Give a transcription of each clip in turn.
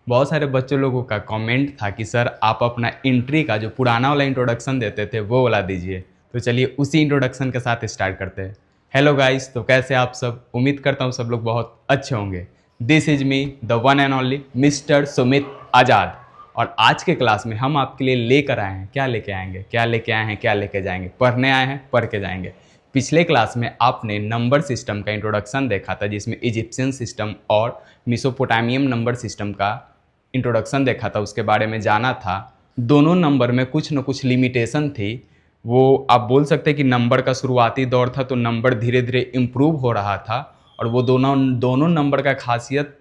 बहुत सारे बच्चों लोगों का कमेंट था कि सर आप अपना एंट्री का जो पुराना वाला इंट्रोडक्शन देते थे वो वाला दीजिए। तो चलिए उसी इंट्रोडक्शन के साथ स्टार्ट करते हैं। हेलो गाइस, तो कैसे आप सब? उम्मीद करता हूँ सब लोग बहुत अच्छे होंगे। This is me the one and only mister Sumit Azad. और आज के क्लास में हम आपके लिए लेकर आए हैं, क्या लेके आएंगे, क्या लेके आए हैं, क्या लेके जाएंगे, पढ़ने आए हैं, पढ़ के जाएंगे। पिछले क्लास में आपने नंबर सिस्टम का इंट्रोडक्शन देखा था, जिसमें इजिप्शियन सिस्टम और मेसोपोटामियन नंबर सिस्टम का इंट्रोडक्शन देखा था, उसके बारे में जाना था। दोनों नंबर में कुछ न कुछ लिमिटेशन थी। वो आप बोल सकते हैं कि नंबर का शुरुआती दौर था, तो नंबर धीरे धीरे इम्प्रूव हो रहा था और वो दोनों दोनों नंबर का खासियत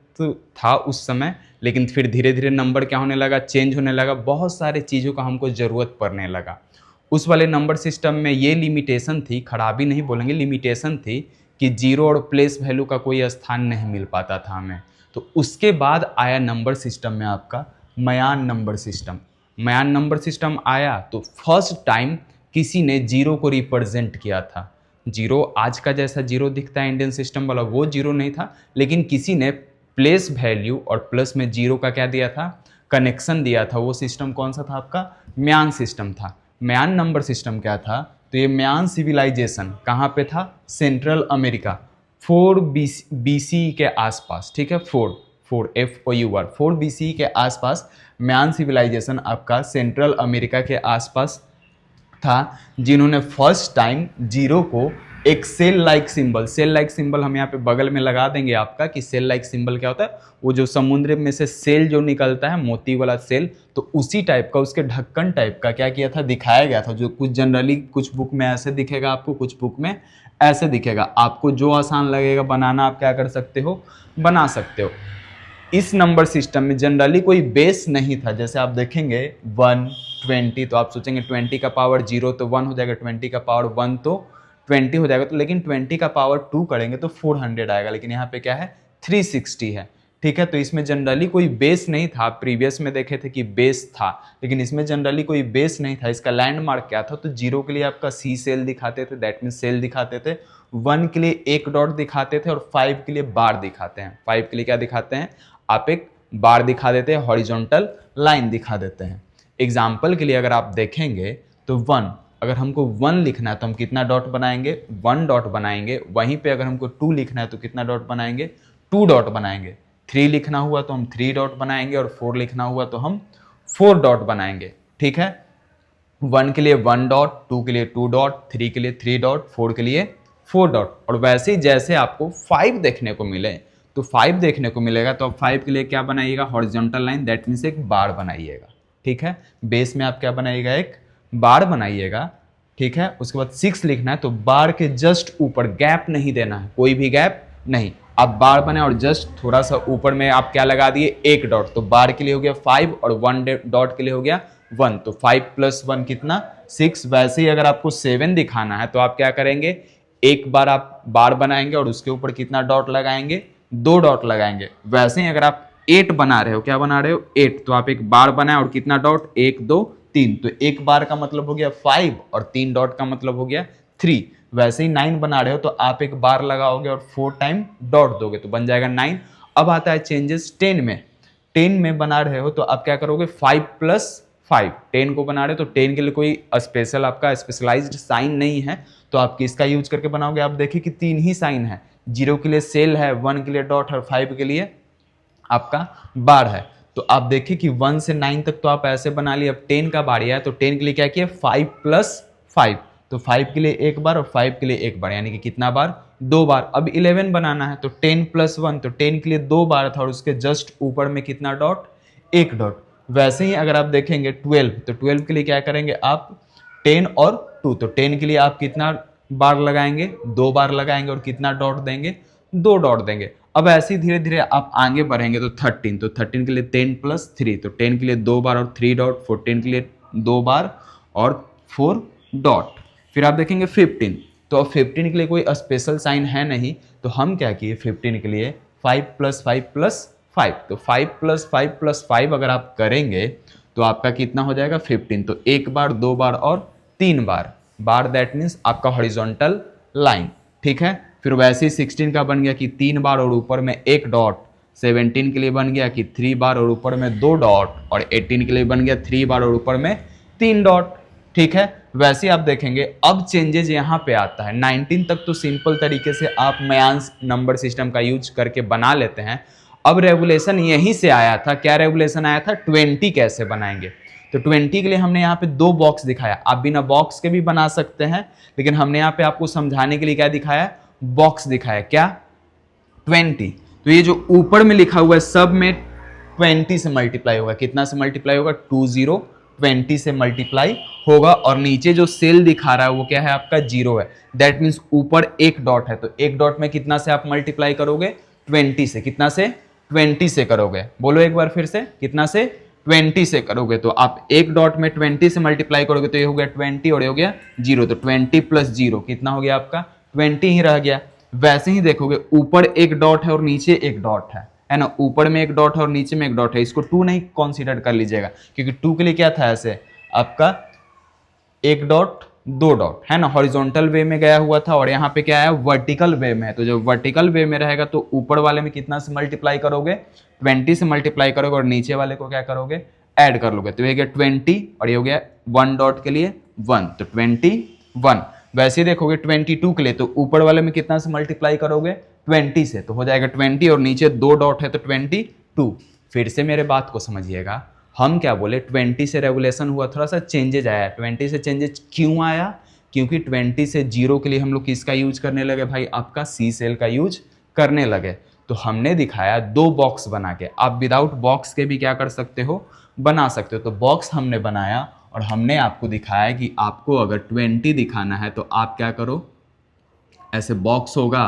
था उस समय। लेकिन फिर धीरे धीरे नंबर क्या होने लगा, चेंज होने लगा, बहुत सारे चीज़ों का हमको ज़रूरत पड़ने लगा। उस वाले नंबर सिस्टम में ये लिमिटेशन थी, खराबी नहीं बोलेंगे, लिमिटेशन थी कि जीरो और प्लेस वैल्यू का कोई स्थान नहीं मिल पाता था हमें। तो उसके बाद आया नंबर सिस्टम में आपका मयान नंबर सिस्टम। मयान नंबर सिस्टम आया तो फर्स्ट टाइम किसी ने जीरो को रिप्रेजेंट किया था। जीरो आज का जैसा जीरो दिखता है इंडियन सिस्टम वाला, वो जीरो नहीं था, लेकिन किसी ने प्लेस वैल्यू और प्लस में जीरो का क्या दिया था, कनेक्शन दिया था। वो सिस्टम कौन सा था आपका? म्यान सिस्टम था। म्यान नंबर सिस्टम क्या था? तो ये म्यान सिविलाइजेशन कहाँ पे था? सेंट्रल अमेरिका, 4 BC के आसपास, ठीक है, 4 BC के आसपास म्यान सिविलाइजेशन आपका सेंट्रल अमेरिका के आसपास था, जिन्होंने फर्स्ट टाइम जीरो को एक सेल लाइक सिंबल हम यहाँ पे बगल में लगा देंगे आपका कि सेल लाइक सिंबल क्या होता है, वो जो समुद्र में से सेल जो निकलता है, मोती वाला सेल, तो उसी टाइप का, उसके ढक्कन टाइप का क्या किया था, दिखाया गया था। जो कुछ जनरली कुछ बुक में ऐसे दिखेगा आपको, कुछ बुक में ऐसे दिखेगा। आपको जो आसान लगेगा बनाना, आप क्या कर सकते हो, बना सकते हो। इस नंबर सिस्टम में जनरली कोई बेस नहीं था। जैसे आप देखेंगे 1, 20, तो आप सोचेंगे 20 का पावर 0 तो 1 हो जाएगा, 20 का पावर 1 तो 20 हो जाएगा, तो लेकिन 20 का पावर 2 करेंगे तो 400 आएगा। लेकिन यहाँ पे क्या है, 360 है, ठीक है। तो इसमें जनरली कोई बेस नहीं था। प्रीवियस में देखे थे कि बेस था, लेकिन इसमें जनरली कोई बेस नहीं था। इसका लैंडमार्क क्या था? तो जीरो के लिए आपका सी सेल दिखाते थे, दैट मीन सेल दिखाते थे। 1 के लिए एक डॉट दिखाते थे और 5 के लिए बार दिखाते हैं। 5 के लिए क्या दिखाते हैं? आप एक बार दिखा देते हैं, हॉरिजॉन्टल लाइन दिखा देते हैं। एग्जाम्पल के लिए अगर आप देखेंगे तो 1, अगर हमको 1 लिखना है तो हम कितना डॉट बनाएंगे? 1 डॉट बनाएंगे। वहीं पे अगर हमको 2 लिखना है तो कितना डॉट बनाएंगे? 2 डॉट बनाएंगे। 3 लिखना हुआ तो हम 3 डॉट बनाएंगे और 4 लिखना हुआ तो हम 4 डॉट बनाएंगे, ठीक है। 1 के लिए 1 डॉट, 2 के लिए 2 डॉट, 3 के लिए 3 डॉट, 4 के लिए 4 डॉट। और वैसे ही जैसे आपको 5 देखने को मिले तो 5 देखने को मिलेगा, तो आप 5 के लिए क्या बनाइएगा? हॉरिजॉन्टल लाइन, दैट मीन्स एक बार बनाइएगा, ठीक है। बेस में आप क्या बनाइएगा? एक बार बनाइएगा, ठीक है। उसके बाद 6 लिखना है तो बार के जस्ट ऊपर, गैप नहीं देना है, कोई भी गैप नहीं। आप बार बनाए और जस्ट थोड़ा सा ऊपर में आप क्या लगा दिए? एक डॉट। तो बार के लिए हो गया 5 और 1 डॉट के लिए हो गया 1। तो 5 + 1 कितना? 6। वैसे ही अगर आपको 7 दिखाना है तो आप क्या करेंगे? एक बार आप बार बनाएंगे और उसके ऊपर कितना डॉट लगाएंगे? 2 डॉट लगाएंगे। वैसे ही अगर आप 8 बना रहे हो, क्या बना रहे हो? 8, तो आप एक बार बनाए और कितना डॉट? 1, 2, 3। तो एक बार का मतलब हो गया 5 और 3 डॉट का मतलब हो गया 3। वैसे ही 9 बना रहे हो तो आप एक बार लगाओगे और 4 टाइम डॉट दोगे तो बन जाएगा 9। अब आता है चेंजेस 10 में। 10 में बना रहे हो तो आप क्या करोगे? 5 + 5। 10 को बना रहे हो तो 10 के लिए कोई स्पेशल आपका स्पेशलाइज्ड साइन नहीं है, तो आप किसका यूज करके बनाओगे? आप देखिए कि 3 ही साइन है। 0 के लिए सेल है, 1 के लिए डॉट है और 5 के लिए आपका बार है। तो आप देखिए कि 1 से 9 तक तो आप ऐसे बना लिए। अब 10 का बार है तो 10 के लिए क्या किया? 5 + 5। तो 5 के लिए एक बार और 5 के लिए एक बार, यानी कि कितना बार? 2 बार। अब 11 बनाना है तो 10 + 1, तो 10 के लिए 2 बार था और उसके जस्ट ऊपर में कितना डॉट? एक डॉट। वैसे ही अगर आप देखेंगे 12, तो 12 के लिए क्या करेंगे आप? 10 और 2, तो 10 के लिए आप कितना बार लगाएंगे? 2 बार लगाएंगे और कितना डॉट देंगे? 2 डॉट देंगे। अब ऐसे ही धीरे धीरे आप आगे बढ़ेंगे तो 13, तो 13 के लिए 10 + 3, तो 10 के लिए 2 बार और 3 डॉट, 14 के लिए 2 बार और 4 डॉट। फिर आप देखेंगे 15, तो अब 15 के लिए कोई स्पेशल साइन है नहीं, तो हम क्या किए? 15 के लिए 5 + 5 + 5, तो 5 + 5 + 5 अगर आप करेंगे तो आपका कितना हो जाएगा? 15। तो एक बार, 2 बार और 3 बार। बार दैट मीन्स आपका हॉरिजॉन्टल लाइन, ठीक है। फिर वैसे ही 16 का बन गया कि 3 बार और ऊपर में एक डॉट। 17 के लिए बन गया कि 3 बार और ऊपर में 2 डॉट, और 18 के लिए बन गया 3 बार और ऊपर में 3 डॉट। ठीक है, वैसे आप देखेंगे अब चेंजेज यहाँ पे आता है। 19 तक तो सिंपल तरीके से आप मैंस नंबर सिस्टम का यूज करके बना लेते हैं। अब रेगुलेशन यहीं से आया था। क्या रेगुलेशन आया था? 20 कैसे बनाएंगे। तो 20 के लिए हमने यहाँ पे 2 बॉक्स दिखाया। आप बिना बॉक्स के भी बना सकते हैं, लेकिन हमने यहाँ पे आपको समझाने के लिए क्या दिखाया? बॉक्स दिखाया। क्या? 20। तो ये जो ऊपर में लिखा हुआ है सब में 20 से मल्टीप्लाई होगा। कितना से मल्टीप्लाई होगा? 20 से मल्टीप्लाई होगा। और नीचे जो सेल दिखा रहा है वो क्या है? आपका 0 है। दैट मीन्स ऊपर एक डॉट है, तो एक डॉट में कितना से आप मल्टीप्लाई करोगे? 20 से। कितना से? 20 से करोगे। बोलो एक बार फिर से, कितना से? 20 से करोगे। तो आप एक डॉट में 20 से मल्टीप्लाई करोगे तो ये हो गया 20 और ये हो गया 0। तो 20 प्लस 0 कितना हो गया आपका? 20 ही रह गया। वैसे ही देखोगे ऊपर एक डॉट है और नीचे एक डॉट है ना। ऊपर में एक डॉट है और नीचे में एक डॉट है। इसको 2 नहीं कंसीडर कर लीजिएगा, क्योंकि 2 के लिए क्या था? ऐसे आपका एक डॉट 2 डॉट है ना, हॉरिजॉन्टल वे में गया हुआ था, और यहाँ पे क्या है? वर्टिकल वे में है। तो जब वर्टिकल वे में रहेगा तो ऊपर वाले में कितना से मल्टीप्लाई करोगे? 20 से मल्टीप्लाई करोगे, और नीचे वाले को क्या करोगे? ऐड कर लोगे। तो ये गया 20 और ये हो गया 1 डॉट के लिए 1, तो 21। वैसे ही देखोगे 22 के लिए, तो ऊपर वाले में कितना से मल्टीप्लाई करोगे? 20 से, तो हो जाएगा 20 और नीचे 2 डॉट है तो 22। फिर से मेरे बात को समझिएगा, हम क्या बोले? 20 से रेगुलेशन हुआ, थोड़ा सा चेंजेज आया। 20 से चेंजेज क्यों आया? क्योंकि 20 से 0 के लिए हम लोग किसका यूज करने लगे भाई? आपका सी सेल का यूज करने लगे। तो हमने दिखाया 2 बॉक्स बना के। आप विदाउट बॉक्स के भी क्या कर सकते हो? बना सकते हो। तो बॉक्स हमने बनाया और हमने आपको दिखाया कि आपको अगर 20 दिखाना है तो आप क्या करो? ऐसे बॉक्स होगा,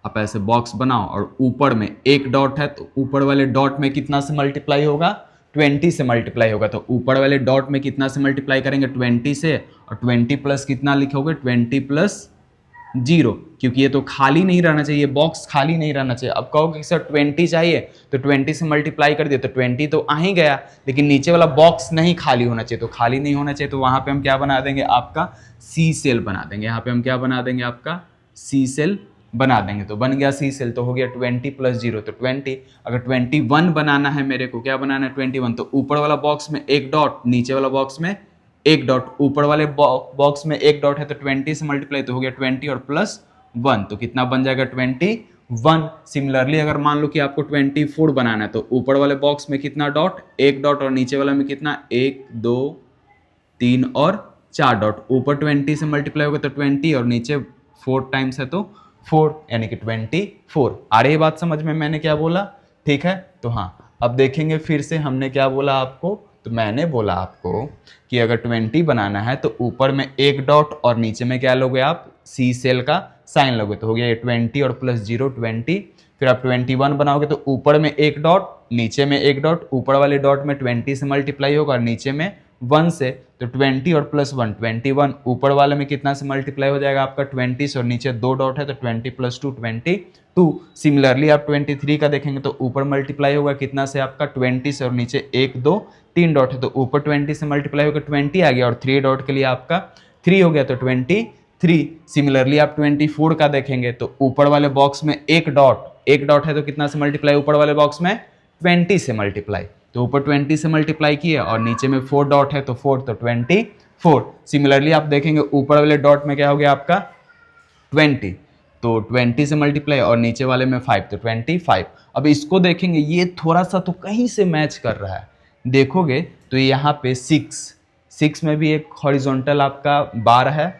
आप ऐसे बॉक्स बनाओ, और ऊपर में एक डॉट है तो ऊपर वाले डॉट में कितना से मल्टीप्लाई होगा? 20 से मल्टीप्लाई होगा। तो ऊपर वाले डॉट में कितना से मल्टीप्लाई करेंगे? 20 से, और 20 प्लस कितना लिखोगे? 20 प्लस 0, क्योंकि ये तो खाली नहीं रहना चाहिए, बॉक्स खाली नहीं रहना चाहिए। अब कहोगे सर 20 चाहिए, तो 20 से मल्टीप्लाई कर दिया तो 20 तो आ ही गया, लेकिन नीचे वाला बॉक्स नहीं खाली होना चाहिए। तो खाली नहीं होना चाहिए, तो वहां पे हम क्या बना देंगे? आपका सी सेल बना देंगे। यहाँ पे हम क्या बना देंगे? आपका सी सेल बना देंगे। तो बन गया सी सेल, तो हो गया 20 प्लस 0 तो 20। अगर 21 बनाना है मेरे को, क्या बनाना है? 21, तो ऊपर वाला बॉक्स में एक डॉट, नीचे वाला बॉक्स में एक डॉट। ऊपर वाले बॉक्स में एक डॉट है तो 20 से मल्टीप्लाई, तो हो गया 20 और प्लस 1, तो कितना बन जाएगा? 21। सिमिलरली अगर मान लो कि आपको 24 बनाना है, तो ऊपर वाले बॉक्स में कितना डॉट? एक डॉट, और नीचे वाला में कितना? 1 2 3 और 4 डॉट। ऊपर 20 से मल्टीप्लाई होगा तो 20, और नीचे 4 टाइम्स है तो 4, यानी कि 24। आ रही है बात समझ में मैंने क्या बोला? ठीक है, तो हाँ, अब देखेंगे फिर से हमने क्या बोला आपको। तो मैंने बोला आपको कि अगर 20 बनाना है तो ऊपर में एक डॉट और नीचे में क्या लोगे आप? सी सेल का साइन लोगे। तो हो गया 20 और प्लस 0 20। फिर आप 21 बनाओगे तो ऊपर में एक डॉट, नीचे में एक डॉट। ऊपर वाले डॉट में 20 से मल्टीप्लाई होगा और नीचे में 1 से, तो 20 और प्लस 1 21। ऊपर वाले में कितना से मल्टीप्लाई हो जाएगा? आपका 20 से, और नीचे 2 डॉट है तो 20 प्लस 2 22। सिमिलरली आप 23 का देखेंगे तो ऊपर मल्टीप्लाई होगा कितना से? आपका 20 से, और नीचे 1 2 3 डॉट है तो ऊपर 20 से मल्टीप्लाई होगा 20 आ गया, और 3 डॉट के लिए आपका 3 हो गया तो 23। सिमिलरली आप 24 का देखेंगे तो ऊपर वाले बॉक्स में एक डॉट है तो कितना से मल्टीप्लाई? ऊपर वाले बॉक्स में 20 से मल्टीप्लाई, तो ऊपर 20 से मल्टीप्लाई किया, और नीचे में 4 डॉट है तो 4, तो 24। सिमिलरली आप देखेंगे ऊपर वाले डॉट में क्या हो गया आपका? 20, तो 20 से मल्टीप्लाई, और नीचे वाले में 5, तो 25। अब इसको देखेंगे, ये थोड़ा सा तो कहीं से मैच कर रहा है। देखोगे तो यहाँ पे 6 में भी एक हॉरिजॉन्टल आपका बार है,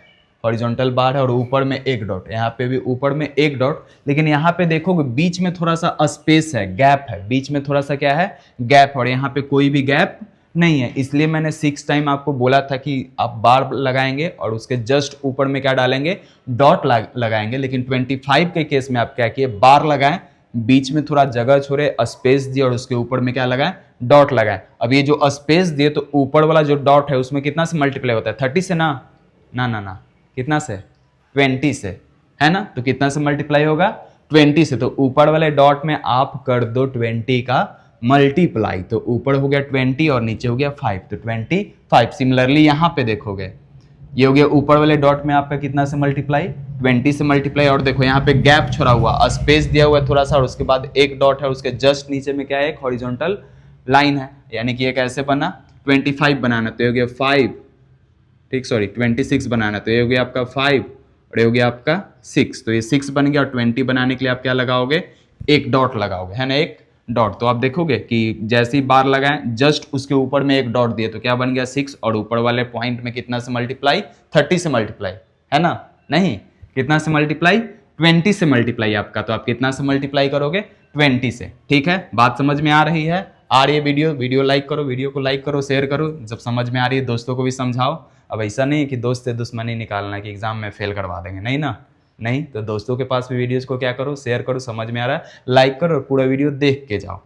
हॉरिजॉन्टल बार है, और ऊपर में एक डॉट। यहाँ पे भी ऊपर में एक डॉट, लेकिन यहाँ पे देखोगे बीच में थोड़ा सा स्पेस है, गैप है, बीच में थोड़ा सा क्या है? गैप, और यहाँ पे कोई भी गैप नहीं है। इसलिए मैंने 6 टाइम आपको बोला था कि आप बार लगाएंगे और उसके जस्ट ऊपर में क्या डालेंगे? डॉट लगाएंगे। लेकिन 25 के केस में आप क्या किए? बार लगाएं, बीच में थोड़ा जगह छोड़े, स्पेस दिए, और उसके ऊपर में क्या लगाएं? डॉट लगाएं। अब ये जो स्पेस दिए तो ऊपर वाला जो डॉट है उसमें कितना से मल्टीप्लाई होता है? 30 से ना, कितना से? 20 से, है ना। तो कितना से मल्टीप्लाई होगा? 20 से। तो ऊपर वाले डॉट में आप कर दो 20 का मल्टीप्लाई, तो ऊपर हो गया 20 और नीचे हो गया 5, तो 25। सिमिलरली यहाँ पे देखोगे ये हो गया ऊपर वाले डॉट में आपका कितना से मल्टीप्लाई, 20 से मल्टीप्लाई। और देखो यहाँ पे गैप छोड़ा हुआ, स्पेस दिया हुआ है थोड़ा सा, और उसके बाद एक डॉट है, उसके जस्ट नीचे में क्या है, एक हॉरिजॉन्टल लाइन है, यानी कि ये कैसे बना, 25 बनाना, तो ये हो गया 5, ठीक, सॉरी 26 बनाना, तो ये हो गया आपका 5 और ये हो गया आपका 6, तो ये 6 बन गया। और 20 बनाने के लिए आप क्या लगाओगे, एक डॉट लगाओगे, है ना, एक डॉट। तो आप देखोगे कि जैसे ही बार लगाएं जस्ट उसके ऊपर में एक डॉट दिए तो क्या बन गया 6, और ऊपर वाले पॉइंट में कितना से मल्टीप्लाई, 30 से मल्टीप्लाई, है ना, नहीं, कितना से मल्टीप्लाई, 20 से मल्टीप्लाई आपका। तो आप कितना से मल्टीप्लाई करोगे, 20 से, ठीक है। बात समझ में आ रही है, आ रही है वीडियो लाइक करो, वीडियो को लाइक करो, शेयर करो, जब समझ में आ रही है दोस्तों को भी समझाओ। अब ऐसा नहीं है कि दोस्त से दुश्मनी निकालना कि एग्जाम में फेल करवा देंगे, नहीं ना, नहीं, तो दोस्तों के पास भी वीडियोस को क्या करो, शेयर करो, समझ में आ रहा है लाइक करो और पूरा वीडियो देख के जाओ,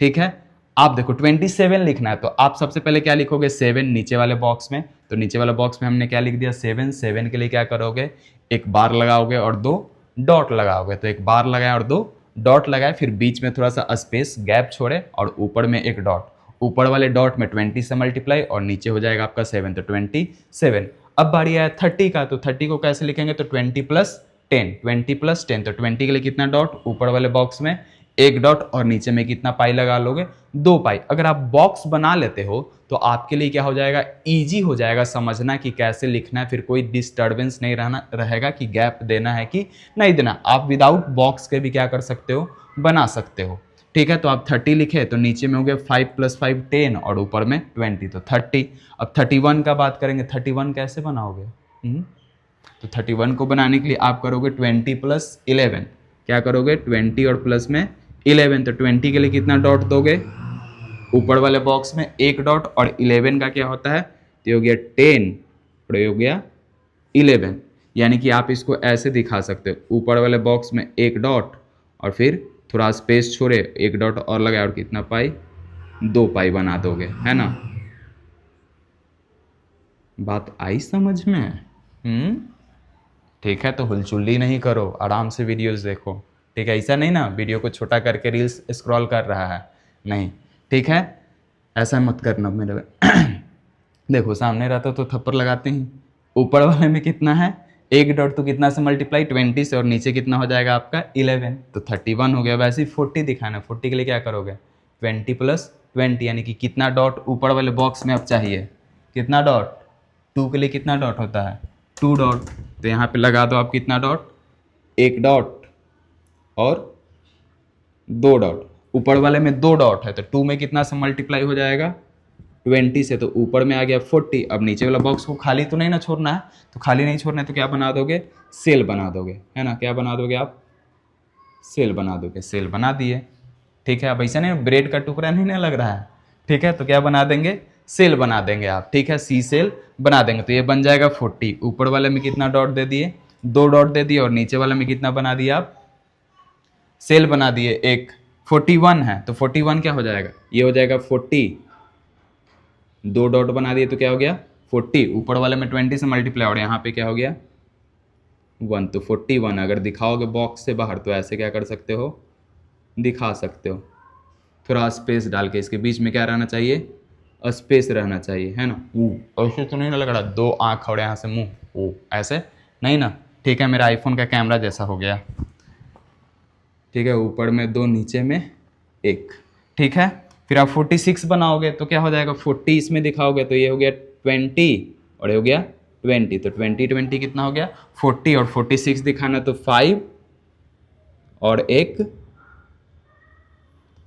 ठीक है। आप देखो 27 लिखना है, तो आप सबसे पहले क्या लिखोगे, 7 नीचे वाले बॉक्स में, तो नीचे वाले बॉक्स में हमने क्या लिख दिया, 7 के लिए क्या करोगे, एक बार लगाओगे और 2 डॉट लगाओगे, तो एक बार लगाए और 2 डॉट लगाए, फिर बीच में थोड़ा सा स्पेस गैप छोड़े और ऊपर में एक डॉट, ऊपर वाले डॉट में 20 से मल्टीप्लाई और नीचे हो जाएगा आपका 7, तो 27। अब बारी आया 30 का, तो 30 को कैसे लिखेंगे, तो 20 + 10, 20 + 10, तो 20 के लिए कितना डॉट, ऊपर वाले बॉक्स में एक डॉट और नीचे में कितना पाई लगा लोगे, 2 पाई। अगर आप बॉक्स बना लेते हो तो आपके लिए क्या हो जाएगा, इजी हो जाएगा समझना कि कैसे लिखना है, फिर कोई डिस्टर्बेंस नहीं रहेगा कि गैप देना है कि नहीं देना। आप विदाउट बॉक्स के भी क्या कर सकते हो, बना सकते हो, ठीक है। तो आप 30 लिखे तो नीचे में हो गया 5 + 5 10 और ऊपर में 20, तो 30। अब 31 का बात करेंगे, 31 कैसे बनाओगे, तो 31 को बनाने के लिए आप करोगे 20 + 11, क्या करोगे, 20 और प्लस में 11, तो 20 के लिए कितना डॉट दोगे, ऊपर वाले बॉक्स में एक डॉट, और 11 का क्या होता है, तो हो गया 10 और ये हो गया 11, यानी कि आप इसको ऐसे दिखा सकते हो, ऊपर वाले बॉक्स में एक डॉट और फिर थोड़ा स्पेस छोड़े, एक डॉट और लगाए और कितना पाई, 2 पाई बना दोगे, है ना। बात आई समझ में, ठीक है। तो हुलचुल्ली नहीं करो, आराम से वीडियोस देखो, ठीक है। ऐसा नहीं ना वीडियो को छोटा करके रील्स स्क्रॉल कर रहा है, नहीं, ठीक है, ऐसा मत करना मेरे देखो सामने रहता तो थप्पड़ लगाते ही। ऊपर वाले में कितना है, एक डॉट, तो कितना से मल्टीप्लाई, 20 से, और नीचे कितना हो जाएगा आपका 11, तो 31 हो गया। वैसे ही 40 दिखाना, 40 के लिए क्या करोगे, 20 + 20, यानी कि कितना डॉट ऊपर वाले बॉक्स में अब चाहिए, कितना डॉट, 2 के लिए कितना डॉट होता है, 2 डॉट, तो यहाँ पे लगा दो आप कितना डॉट, एक डॉट और 2 डॉट, ऊपर वाले में 2 डॉट है, तो 2 में कितना से मल्टीप्लाई हो जाएगा, 20 से, तो ऊपर में आ गया 40। अब नीचे वाला बॉक्स को खाली तो नहीं ना छोड़ना है, तो खाली नहीं छोड़ना है तो क्या बना दोगे, सेल बना दोगे, है ना, क्या बना दोगे आप, सेल बना दोगे, सेल बना दिए, ठीक है। अब ऐसा नहीं ब्रेड का टुकड़ा नहीं ना लग रहा है, ठीक है, तो क्या बना देंगे, सेल बना देंगे आप, ठीक है, सी सेल बना देंगे, तो ये बन जाएगा 40। ऊपर वाले में कितना डॉट दे दिए, 2 डॉट दे दिए, और नीचे वाले में कितना बना दिया आप, सेल बना दिए एक, 41 है, तो 41 क्या हो जाएगा, ये हो जाएगा 40, 2 डॉट बना दिए तो क्या हो गया 40, ऊपर वाले में 20 से मल्टीप्लाई, और यहाँ पे क्या हो गया 1, तो 41। अगर दिखाओगे बॉक्स से बाहर तो ऐसे क्या कर सकते हो, दिखा सकते हो, थोड़ा स्पेस डाल के, इसके बीच में क्या रहना चाहिए, स्पेस रहना चाहिए, है ना। ऐसे तो नहीं ना लग रहा, 2 आँख और यहाँ से मुंह, ऐसे नहीं ना, ठीक है, मेरा आईफोन का कैमरा जैसा हो गया, ठीक है, ऊपर में 2 नीचे में 1, ठीक है। फिर आप 46 बनाओगे तो क्या हो जाएगा, 40 इसमें दिखाओगे तो ये हो गया 20 और ये हो गया 20, तो 20 कितना हो गया 40, और 46 दिखाना तो 5 और 1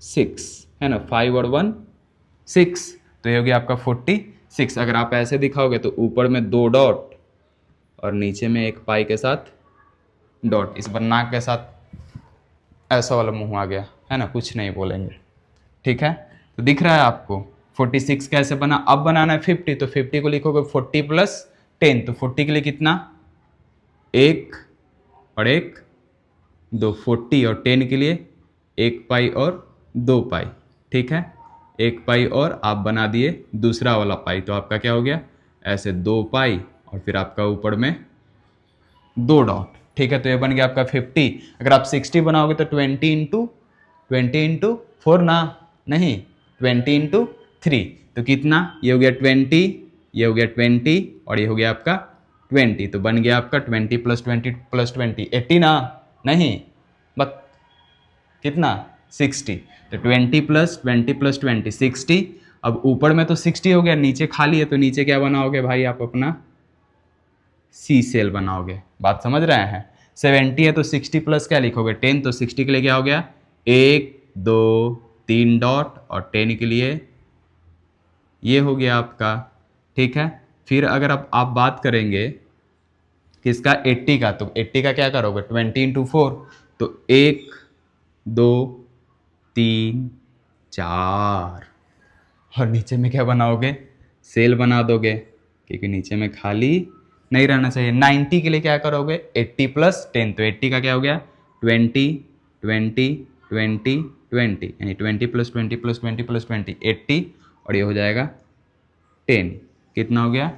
6, है ना, 5 और 1 6, तो ये हो गया आपका 46। अगर आप ऐसे दिखाओगे तो ऊपर में 2 डॉट और नीचे में एक पाई के साथ डॉट, इस पर नाक के साथ ऐसा वाला मुंह आ गया, है ना, कुछ नहीं बोलेंगे, ठीक है। तो दिख रहा है आपको 46 कैसे बना। अब बनाना है 50, तो 50 को लिखोगे 40 + 10, तो 40 के लिए कितना, 1 और 1 2, 40, और 10 के लिए 1 पाई और 2 पाई, ठीक है, 1 पाई और आप बना दिए दूसरा वाला पाई, तो आपका क्या हो गया ऐसे 2 पाई और फिर आपका ऊपर में 2 डॉट, ठीक है। तो ये बन गया आपका 50। अगर आप 60 बनाओगे तो 20 × 4 ना, नहीं 20 × 3, तो कितना, ये हो गया 20, ये हो गया 20 और ये हो गया आपका 20, तो बन गया आपका 20 + 20 + 20 80 ना, नहीं बस कितना 60, तो 20 + 20 + 20 60। अब ऊपर में तो 60 हो गया, नीचे खाली है, तो नीचे क्या बनाओगे भाई आप अपना सी सेल बनाओगे। बात समझ रहे हैं। 70 है तो 60 प्लस क्या लिखोगे 10, तो 60 के लिए क्या हो गया 1 2 3 डॉट, और 10 के लिए ये हो गया आपका। ठीक है, फिर अगर आप बात करेंगे किसका 80 का, तो 80 का क्या करोगे 20 × 4, तो 1 2 3 4, और नीचे में क्या बनाओगे सेल बना दोगे, क्योंकि नीचे में खाली नहीं रहना चाहिए। 90 के लिए क्या करोगे 80 + 10, तो 80 का क्या हो गया 20 20 20 20, यानी 20 + 20 + 20 + 20 80, और ये हो जाएगा 10। कितना हो गया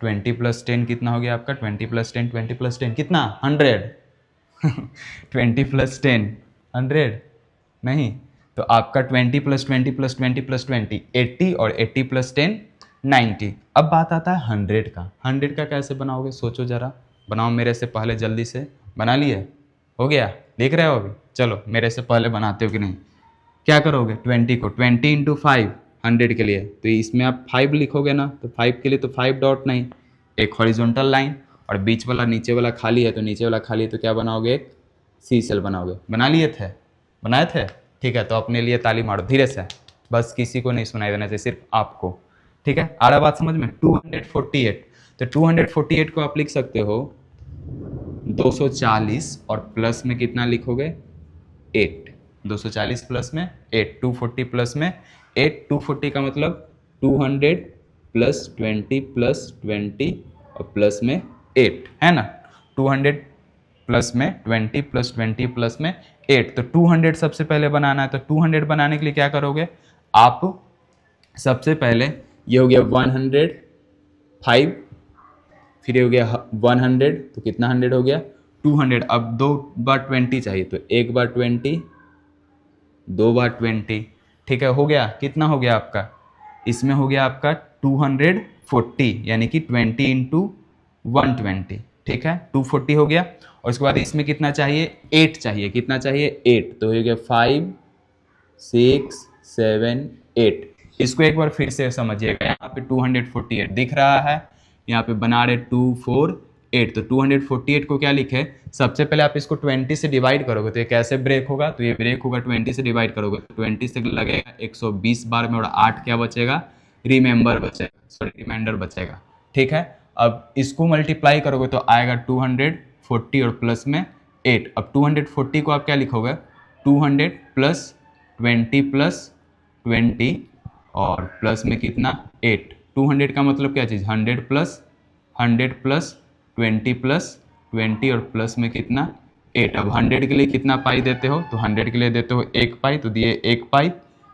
20 + 10 कितना हो गया आपका 20 + 10 20 + 10 कितना 100 20 + 10 100 नहीं, तो आपका 20 + 20 + 20 + 20 80, और 80 + 10 90। अब बात आता है 100 का। 100 का कैसे बनाओगे सोचो ज़रा, बनाओ मेरे से पहले, जल्दी से बना लिए, हो गया देख रहे हो अभी, चलो मेरे से पहले बनाते हो कि नहीं। क्या करोगे 20 को 20 × 5 100 के लिए, तो इसमें आप 5 लिखोगे ना, तो 5 के लिए तो 5 डॉट नहीं, एक हॉरिजॉन्टल लाइन, और बीच वाला नीचे वाला खाली है, तो नीचे वाला खाली है तो क्या बनाओगे एक सी सेल बनाओगे। बना लिए थे, बनाए थे, ठीक है, तो अपने लिए ताली मारो धीरे से, बस किसी को नहीं सुनाई देना चाहिए, सिर्फ आपको। ठीक है, आ रहा बात समझ में। 248, तो 248 को आप लिख सकते हो 240, और प्लस में कितना लिखोगे 8, 240 प्लस में 8, 240 प्लस में 8, 240 का मतलब 200 + 20 + 20 और प्लस में 8 है ना, 200 प्लस में 20 + 20 प्लस में 8, तो 200 सबसे पहले बनाना है। तो 200 बनाने के लिए क्या करोगे आप, सबसे पहले ये हो गया 105, फिर ये हो गया 100, तो कितना 100 हो गया 200। अब 2 बार 20 चाहिए, तो 1 बार 20, 2 बार 20, ठीक है, हो गया कितना हो गया आपका, इसमें हो गया आपका 240, यानी कि 20 × 120, ठीक है 240 हो गया। और उसके बाद इसमें कितना चाहिए 8 चाहिए, कितना चाहिए 8, तो हो गया 5 6 7 8। इसको एक बार फिर से समझिएगा, यहाँ पे 248 दिख रहा है, यहाँ पे बना रहे 248, तो 248 को क्या लिखे, सबसे पहले आप इसको 20 से डिवाइड करोगे, तो ये कैसे ब्रेक होगा, तो ये ब्रेक होगा 20 से डिवाइड करोगे, 20 से लगेगा 120 बार में, और 8 क्या बचेगा रिमेंबर बचेगा, सॉरी रिमाइंडर बचेगा। ठीक है, अब इसको मल्टीप्लाई करोगे तो आएगा 240 और प्लस में 8। अब 240 को आप क्या लिखोगे 200 + 20 + 20 और प्लस में कितना 8। 200 का मतलब क्या चीज़ 100 + 100 + 20 + 20 और प्लस में कितना 8। अब 100 के लिए कितना पाई देते हो, तो 100 के लिए देते हो 1 पाई, तो दिए 1 पाई,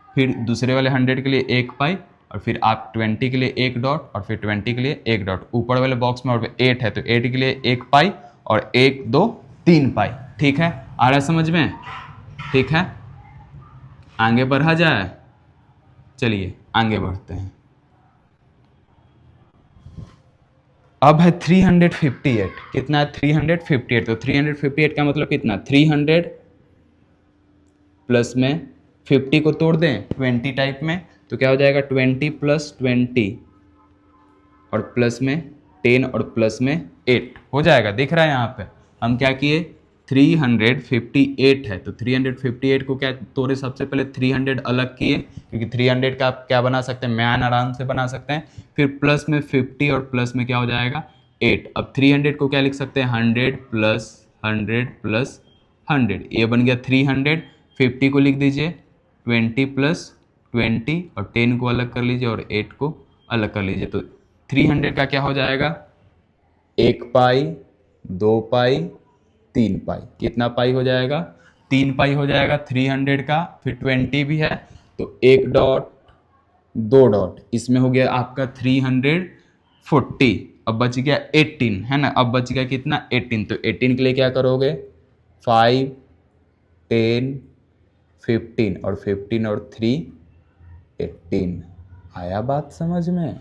फिर दूसरे वाले 100 के लिए 1 पाई, और फिर आप 20 के लिए 1 डॉट, और फिर 20 के लिए 1 डॉट। ऊपर वाले बॉक्स में और 8 है, तो 8 के लिए 1 पाई, और 1 2 3 पाई। ठीक है, आ रहा है समझ में, ठीक है, आगे बढ़ा जाए, चलिए आगे बढ़ते हैं। अब है 358, कितना है 358, तो 358 का मतलब कितना 300 प्लस में 50 को तोड़ दें 20 टाइप में, तो क्या हो जाएगा 20 + 20 और प्लस में 10 और प्लस में 8 हो जाएगा। दिख रहा है यहाँ पे हम क्या किए 358 है, तो 358 को क्या तोड़े, सबसे पहले 300 अलग किए, क्योंकि 300 का आप क्या बना सकते हैं मैन आराम से बना सकते हैं, फिर प्लस में 50 और प्लस में क्या हो जाएगा 8। अब 300 को क्या लिख सकते हैं 100 + 100 + 100, ये बन गया 300। 50 को लिख दीजिए 20 + 20 और 10 को अलग कर लीजिए और 8 को अलग कर लीजिए, तो 300 का क्या हो जाएगा 1 पाई 2 पाई 3 पाई, कितना पाई हो जाएगा 3 पाई हो जाएगा 300 का। फिर 20 भी है, तो 1 डॉट 2 डॉट, इसमें हो गया आपका 340। अब बच गया 18 है ना, अब बच गया कितना 18, तो 18 के लिए क्या करोगे 5 10 15 और 15 और 3 18। आया बात समझ में।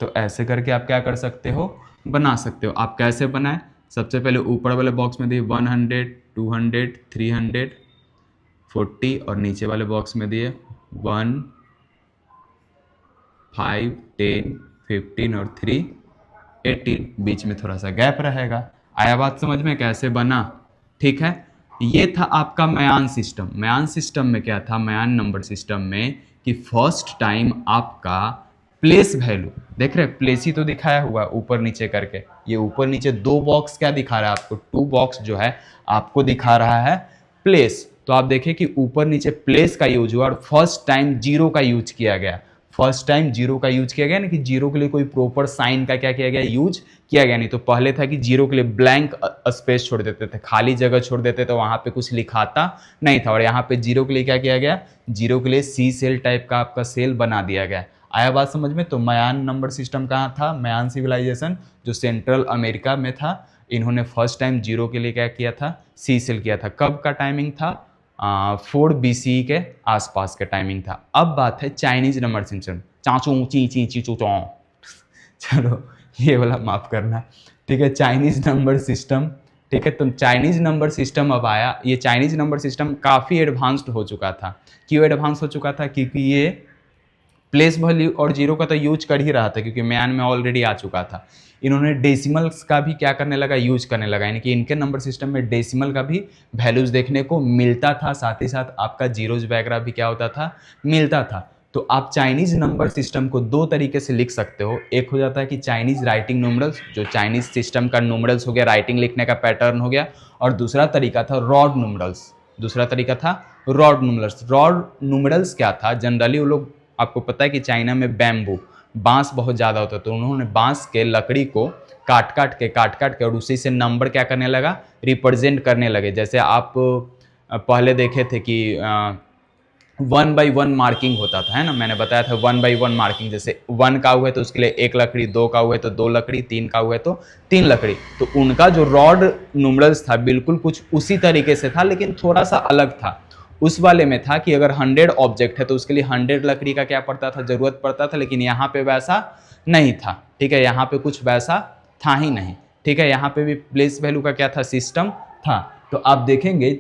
तो ऐसे करके आप क्या कर सकते हो बना सकते हो। आप कैसे बनाए, सबसे पहले ऊपर वाले बॉक्स में दिए 100, 200, 300, 40 और नीचे वाले बॉक्स में दिए 1, 5, 10, 15 और 3, 18। बीच में थोड़ा सा गैप रहेगा। आया बात समझ में कैसे बना? ठीक है, ये था आपका मयान सिस्टम। मयान सिस्टम में क्या था, मयान नंबर सिस्टम में कि फर्स्ट टाइम आपका प्लेस वैल्यू, देख रहे प्लेस ही तो दिखाया हुआ ऊपर नीचे करके, ये ऊपर नीचे दो बॉक्स क्या दिखा रहा है आपको, टू बॉक्स जो है आपको दिखा रहा है प्लेस। तो आप देखें कि ऊपर नीचे प्लेस का यूज हुआ और फर्स्ट टाइम जीरो का यूज किया गया। फर्स्ट टाइम जीरो का यूज किया गया ना, कि जीरो के लिए कोई प्रॉपर साइन का क्या किया गया, यूज किया गया। नहीं तो पहले था कि जीरो के लिए ब्लैंक स्पेस छोड़ देते थे, खाली जगह छोड़ देते थे, वहां पे कुछ लिखाता नहीं था। और यहाँ पे जीरो के लिए क्या किया गया, जीरो के लिए सी सेल टाइप का आपका सेल बना दिया गया। आया बात समझ में? तो मयान नंबर सिस्टम कहाँ था, मयान सिविलाइजेशन जो सेंट्रल अमेरिका में था, इन्होंने फर्स्ट टाइम जीरो के लिए क्या किया था, सी सेल किया था। कब का टाइमिंग था, 4 BCE के आसपास का टाइमिंग था। अब बात है चाइनीज नंबर सिस्टम, चाचू ची ची ची चू चौ, चलो ये वाला माफ करना, ठीक है, चाइनीज नंबर सिस्टम। ठीक है, तो चाइनीज नंबर सिस्टम अब आया। ये चाइनीज नंबर सिस्टम काफ़ी एडवांस्ड हो चुका था। क्यों एडवांस हो चुका था, क्योंकि ये प्लेस वैल्यू और जीरो का तो यूज कर ही रहा था, क्योंकि म्यान में ऑलरेडी आ चुका था। इन्होंने डेसिमल्स का भी क्या करने लगा, यूज करने लगा, यानी कि इनके नंबर सिस्टम में डेसिमल का भी वैल्यूज देखने को मिलता था, साथ ही साथ आपका जीरोज वगैरह भी क्या होता था, मिलता था। तो आप चाइनीज नंबर सिस्टम को दो तरीके से लिख सकते हो। एक हो जाता है कि चाइनीज राइटिंग न्यूमरल्स, जो चाइनीज सिस्टम का न्यूमरल्स हो गया, राइटिंग लिखने का पैटर्न हो गया, और दूसरा तरीका था रॉड न्यूमरल्स। दूसरा तरीका था रॉड न्यूमरल्स। रॉड न्यूमरल्स क्या था, जनरली वो लोग, आपको पता है कि चाइना में बैम्बू, बांस बहुत ज़्यादा होता है, तो उन्होंने बांस के लकड़ी को काट काट के और उसी से नंबर क्या करने लगा, रिप्रेजेंट करने लगे। जैसे आप पहले देखे थे कि 1/1 मार्किंग होता था, है ना, मैंने बताया था 1/1 मार्किंग। जैसे 1 का हुआ है तो उसके लिए 1 लकड़ी, 2 का हुआ है तो 2 लकड़ी, 3 का हुआ है तो 3 लकड़ी। तो उनका जो रॉड न्यूमरल्स था बिल्कुल कुछ उसी तरीके से था, लेकिन थोड़ा सा अलग था। उस वाले में था कि अगर 100 ऑब्जेक्ट है तो उसके लिए 100 लकड़ी का क्या पड़ता था, जरूरत पड़ता था, लेकिन यहाँ पे वैसा नहीं था। ठीक है, यहाँ पे कुछ वैसा था ही नहीं। ठीक है, यहाँ पे भी प्लेस वैल्यू का क्या था, सिस्टम था। तो आप देखेंगे,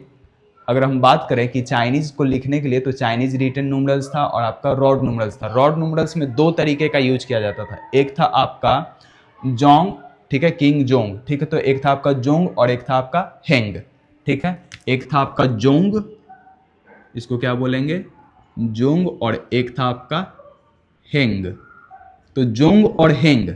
अगर हम बात करें कि चाइनीज को लिखने के लिए, तो चाइनीज रिटन न्यूमरल्स था और आपका रॉड न्यूमरल्स था। रॉड न्यूमरल्स में दो तरीके का यूज किया जाता था। एक था आपका जोंग, ठीक है, किंग जोंग, ठीक है, तो एक था आपका जोंग और एक था आपका हेंग। ठीक है, एक था आपका जोंग, इसको क्या बोलेंगे, जोंग, और एक था आपका हेंग। तो जोंग और हेंग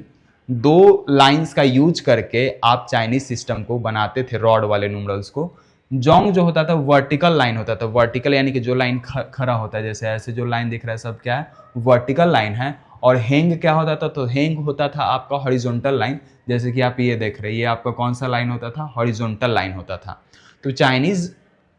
दो लाइंस का यूज करके आप चाइनीज सिस्टम को बनाते थे, रॉड वाले न्यूमरल्स को। जोंग जो होता था वर्टिकल लाइन होता था, वर्टिकल यानी कि जो लाइन खड़ा होता है, जैसे ऐसे जो लाइन दिख रहा है सब क्या है, वर्टिकल लाइन है। और हेंग क्या होता था, तो हेंग होता था आपका हॉरिजॉन्टल लाइन, जैसे कि आप ये देख रहे हैं, ये आपका कौन सा लाइन होता था, हॉरिजॉन्टल लाइन होता था। तो चाइनीज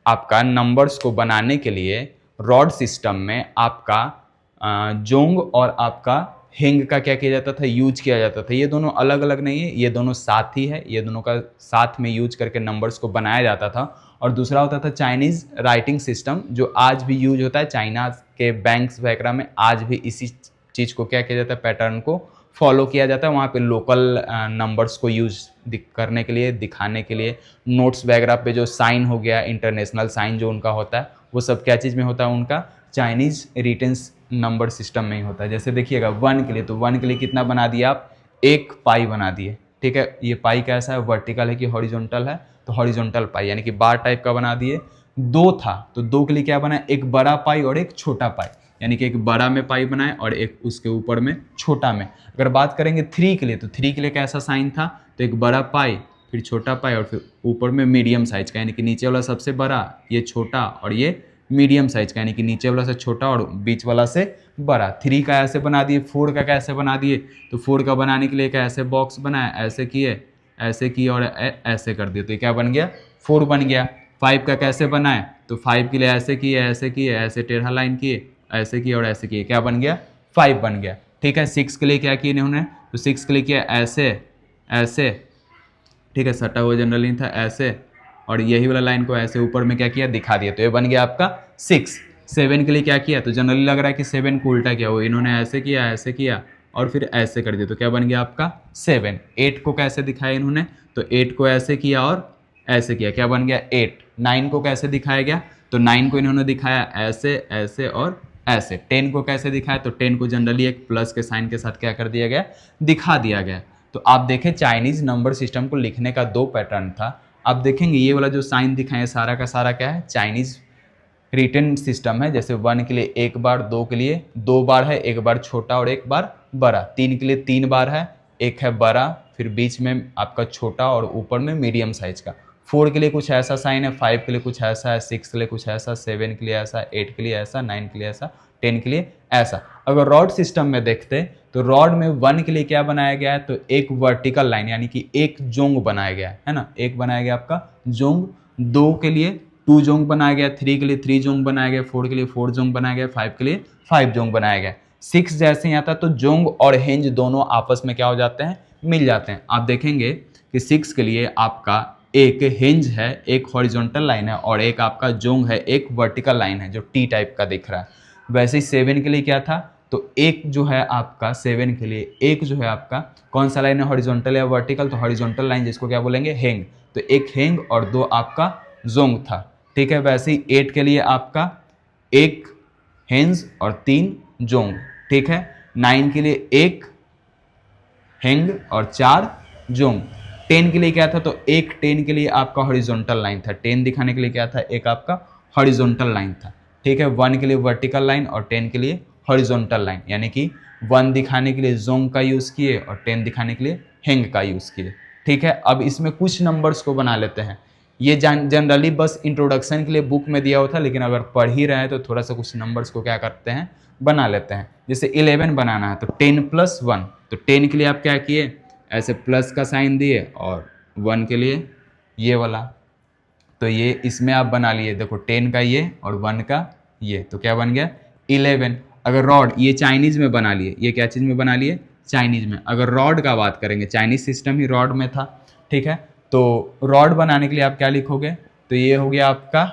आपका नंबर्स को बनाने के लिए रॉड सिस्टम में आपका जोंग और आपका हेंग का क्या किया जाता था, यूज किया जाता था। ये दोनों अलग अलग नहीं है, ये दोनों साथ ही है, ये दोनों का साथ में यूज करके नंबर्स को बनाया जाता था। और दूसरा होता था चाइनीज राइटिंग सिस्टम, जो आज भी यूज होता है चाइना के बैंक्स वगैरह में, आज भी इसी चीज़ को क्या किया जाता है, पैटर्न को फॉलो किया जाता है। वहाँ पे लोकल नंबर्स को यूज करने के लिए, दिखाने के लिए, नोट्स वगैरह पे जो साइन हो गया, इंटरनेशनल साइन जो उनका होता है, वो सब क्या चीज़ में होता है, उनका चाइनीज रिटन नंबर सिस्टम में ही होता है। जैसे देखिएगा 1 के लिए, तो 1 के लिए कितना बना दिया आप, एक पाई बना दिए। ठीक है, ये पाई कैसा है, वर्टिकल है कि हॉरिजॉन्टल है, तो हॉरिजॉन्टल पाई यानी कि बार टाइप का बना दिए। 2 था तो 2 के लिए क्या बना, एक बड़ा पाई और एक छोटा पाई, यानी कि एक बड़ा में पाई बनाए और एक उसके ऊपर में छोटा में। अगर बात करेंगे 3 के लिए, तो 3 के लिए कैसा साइन था, तो एक बड़ा पाई, फिर छोटा पाई, और फिर ऊपर में मीडियम साइज का, यानी कि नीचे वाला सबसे बड़ा, ये छोटा, और ये मीडियम साइज का, यानी कि नीचे वाला से छोटा और बीच वाला से बड़ा। 3 का ऐसे बना दिए। 4 का कैसे बना दिए, तो 4 का बनाने के लिए एक ऐसे बॉक्स बनाया, ऐसे किए और ऐसे कर दिए, तो क्या बन गया, 4 बन गया। 5 का कैसे बनाए, तो 5 के लिए ऐसे किए, ऐसे टेढ़ा लाइन किए, ऐसे किए और ऐसे किए, क्या बन गया, 5 बन गया। ठीक है, 6 के लिए क्या किए इन्होंने, तो 6 के लिए किया ऐसे, ठीक है, सटा हुआ जनरली था ऐसे, और यही वाला लाइन को ऐसे ऊपर में क्या किया, दिखा दिया, तो ये बन गया आपका 6। 7 के लिए क्या किया, तो जनरली लग रहा है कि 7 को उल्टा किया, वो इन्होंने ऐसे किया और फिर ऐसे कर दिया, तो क्या बन गया आपका 7। 8 को कैसे दिखाया इन्होंने, तो 8 को ऐसे किया और ऐसे किया, क्या बन गया 8। 9 को कैसे दिखाया गया, तो 9 को इन्होंने दिखाया ऐसे, ऐसे और ऐसे। 10 को कैसे दिखाया, तो 10 को जनरली एक प्लस के साइन के साथ क्या कर दिया गया, दिखा दिया गया। तो आप देखें चाइनीज नंबर सिस्टम को लिखने का 2 पैटर्न था। आप देखेंगे ये वाला जो साइन दिखा है सारा का सारा क्या है, चाइनीज रिटन सिस्टम है। जैसे 1 के लिए 1 बार, 2 के लिए 2 बार है, 1 बार छोटा और 1 बार बड़ा, 3 के लिए 3 बार है, 1 है बड़ा, फिर बीच में आपका छोटा और ऊपर में मीडियम साइज का। 4 के लिए कुछ ऐसा साइन है, 5 के लिए कुछ ऐसा है, 6 के लिए कुछ ऐसा, 7 के लिए ऐसा, 8 के लिए ऐसा, 9 के लिए ऐसा, 10 के लिए ऐसा। अगर रॉड सिस्टम में देखते तो रॉड में 1 के लिए क्या बनाया गया है, तो एक वर्टिकल लाइन यानी कि एक जोंग बनाया गया है ना, एक बनाया गया आपका जोंग। 2 के लिए 2 जोंग बनाया गया, 3 के लिए 3 जोंग बनाया गया, 4 के लिए 4 जोंग बनाया गया, 5 के लिए 5 जोंग बनाया गया। 6 जैसे ही आता तो जोंग और हिंज दोनों आपस में क्या हो जाते हैं, मिल जाते हैं। आप देखेंगे कि 6 के लिए आपका एक हिंज है, एक हॉरिजॉन्टल लाइन है, और एक आपका जोंग है, एक वर्टिकल लाइन है जो टी टाइप का दिख रहा है। वैसे ही 7 के लिए क्या था, तो एक जो है आपका 7 के लिए एक जो है आपका कौन सा लाइन है, हॉरिजॉन्टल या वर्टिकल, तो हॉरिजॉन्टल लाइन जिसको क्या बोलेंगे, हेंग। तो एक हेंग और 2 आपका जोंग था, ठीक है। वैसे ही 8 के लिए आपका एक हेंज और 3 जोंग, ठीक है। 9 के लिए एक हेंग और 4 जोंग। 10 के लिए क्या था, तो एक 10 के लिए आपका हॉरिजॉन्टल लाइन था, 10 दिखाने के लिए क्या था, एक आपका हॉरिजॉन्टल लाइन था, ठीक है। 1 के लिए वर्टिकल लाइन और 10 के लिए हॉरिजॉन्टल लाइन, यानी कि 1 दिखाने के लिए जोंग का यूज़ किए और 10 दिखाने के लिए हेंग का यूज़ किए, ठीक है। अब इसमें कुछ नंबर्स को बना लेते हैं। ये जनरली बस इंट्रोडक्शन के लिए बुक में दिया हुआ था, लेकिन अगर पढ़ ही रहे हैं तो थोड़ा सा कुछ नंबर्स को क्या करते हैं, बना लेते हैं। जैसे 11 बनाना है तो 10 + 1, तो 10 के लिए आप क्या किए, ऐसे प्लस का साइन दिए, और 1 के लिए ये वाला, तो ये इसमें आप बना लिए, देखो 10 का ये और 1 का ये, तो क्या बन गया 11। अगर रॉड, ये चाइनीज़ में बना लिए, ये क्या चीज़ में बना लिए, चाइनीज़ में। अगर रॉड का बात करेंगे, चाइनीज़ सिस्टम ही रॉड में था, ठीक है। तो रॉड बनाने के लिए आप क्या लिखोगे, तो ये हो गया आपका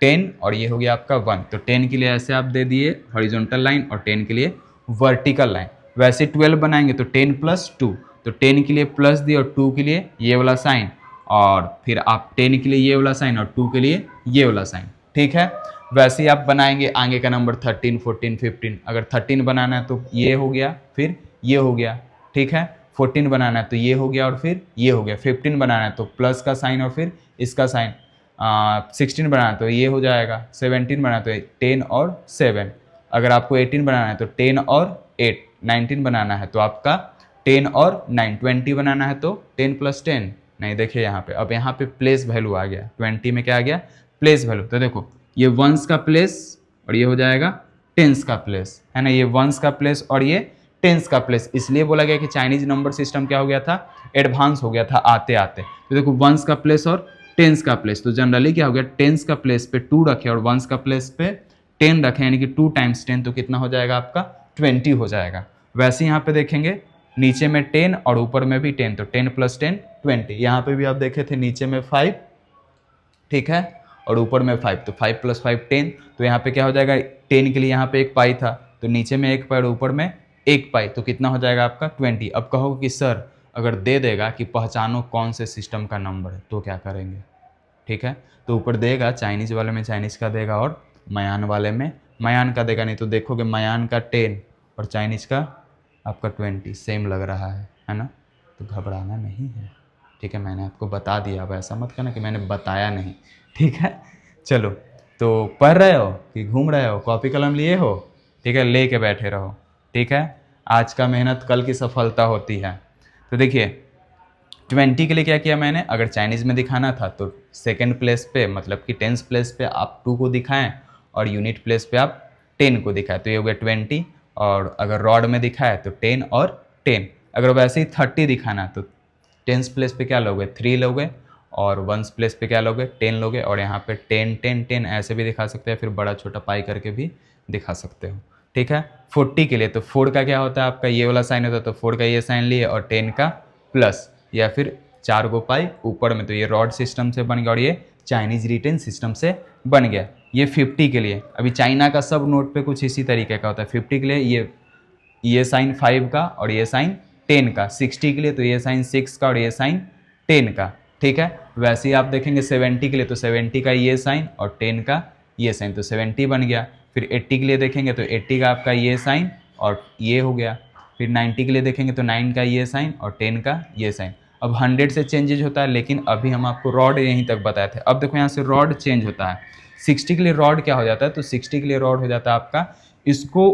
10 और ये हो गया आपका 1। तो 10 के लिए ऐसे आप दे दिए हॉरिजॉन्टल लाइन और 10 के लिए वर्टिकल लाइन। वैसे 12 बनाएंगे तो 10 + 2, तो 10 के लिए प्लस दिए और 2 के लिए ये वाला साइन, और फिर आप 10 के लिए ये वाला साइन और 2 के लिए ये वाला साइन, ठीक है। वैसे ही आप बनाएंगे आगे का नंबर 13, 14, 15। अगर 13 बनाना है तो ये हो गया, फिर ये हो गया, ठीक है। 14 बनाना है तो ये हो गया और फिर ये हो गया। 15 बनाना है तो प्लस का साइन और फिर इसका साइन। 16 बनाना है तो ये हो जाएगा। 17 बनाना है तो 10 और 7। अगर आपको 18 बनाना है तो 10 और 8। 19 बनाना है तो आपका 10 और 9। 20 बनाना है तो 10 + 10। नहीं, देखिए यहाँ पे, अब यहाँ पे प्लेस वैल्यू आ गया। 20 में क्या आ गया, प्लेस वैल्यू। तो देखो ये वंस का प्लेस और ये हो जाएगा टेंस का प्लेस, है ना। ये वंस का प्लेस और ये टेंस का प्लेस। इसलिए बोला गया कि चाइनीज नंबर सिस्टम क्या हो गया था, एडवांस हो गया था आते आते। तो देखो वंस का प्लेस और टेंस का प्लेस, तो जनरली क्या हो गया, टेंस का प्लेस पे 2 रखे और वंस का प्लेस पे 10 रखे, यानी कि 2 × 10, तो कितना हो जाएगा आपका 20 हो जाएगा। वैसे यहाँ पे देखेंगे नीचे में 10 और ऊपर में भी 10, तो 10 + 10 20। यहाँ पे भी आप देखे थे नीचे में 5, ठीक है, और ऊपर में 5, तो 5 + 5 10। तो यहाँ पे क्या हो जाएगा, 10 के लिए यहाँ पे 1 पाई था, तो नीचे में 1 पाई और ऊपर में 1 पाई, तो कितना हो जाएगा आपका 20। अब कहोगे कि सर अगर दे देगा कि पहचानो कौन से सिस्टम का नंबर है तो क्या करेंगे, ठीक है। तो ऊपर देगा चाइनीज़ वाले में चाइनीज़ का देगा और मयान वाले में मयान का देगा। नहीं तो देखोगे मयान का 10 और चाइनीज़ का आपका 20 सेम लग रहा है ना। तो घबराना नहीं है, ठीक है। मैंने आपको बता दिया, अब ऐसा मत करना कि मैंने बताया नहीं, ठीक है। चलो, तो पढ़ रहे हो कि घूम रहे हो, कॉपी कलम लिए हो, ठीक है, ले के बैठे रहो, ठीक है। आज का मेहनत कल की सफलता होती है। तो देखिए 20 के लिए क्या किया मैंने, अगर चाइनीज़ में दिखाना था तो सेकंड प्लेस पे, मतलब कि टेंस प्लेस पे आप 2 को दिखाएं और यूनिट प्लेस पे आप 10 को दिखाएं, तो ये हो गया 20। और अगर रॉड में दिखाए तो 10 और 10। अगर वैसे ही 30 दिखाना तो टेंस प्लेस पे क्या लोगे, 3 लोगे, और वंस प्लेस पे क्या लोगे, 10 लोगे, और यहाँ पे 10 10 10 ऐसे भी दिखा सकते हैं, फिर बड़ा छोटा पाई करके भी दिखा सकते हो, ठीक है। 40 के लिए तो 4 का क्या होता है आपका, ये वाला साइन होता है, तो 4 का ये साइन लिए और 10 का प्लस, या फिर 4 को पाई ऊपर में, तो ये रॉड सिस्टम से बन गया और ये चाइनीज रिटेन सिस्टम से बन गया। ये 50 के लिए, अभी चाइना का सब नोट पे कुछ इसी तरीके का होता है। 50 के लिए ये ये साइन 5 का और ये साइन 10 का, 60 के लिए तो ये साइन 6 का और ये साइन 10 का, ठीक है। वैसे ही आप देखेंगे 70 के लिए तो 70 का ये साइन और 10 का ये साइन, तो 70 बन गया। फिर 80 के लिए देखेंगे तो 80 का आपका ये साइन और ये हो गया। फिर 90 के लिए देखेंगे तो 9 का ये साइन और 10 का ये साइन। अब 100 से चेंजेज होता है, लेकिन अभी हम आपको रॉड यहीं तक बताए थे। अब देखो यहाँ से रॉड चेंज होता है। 60 के लिए रॉड क्या हो जाता है, तो 60 के लिए रॉड हो जाता है आपका, इसको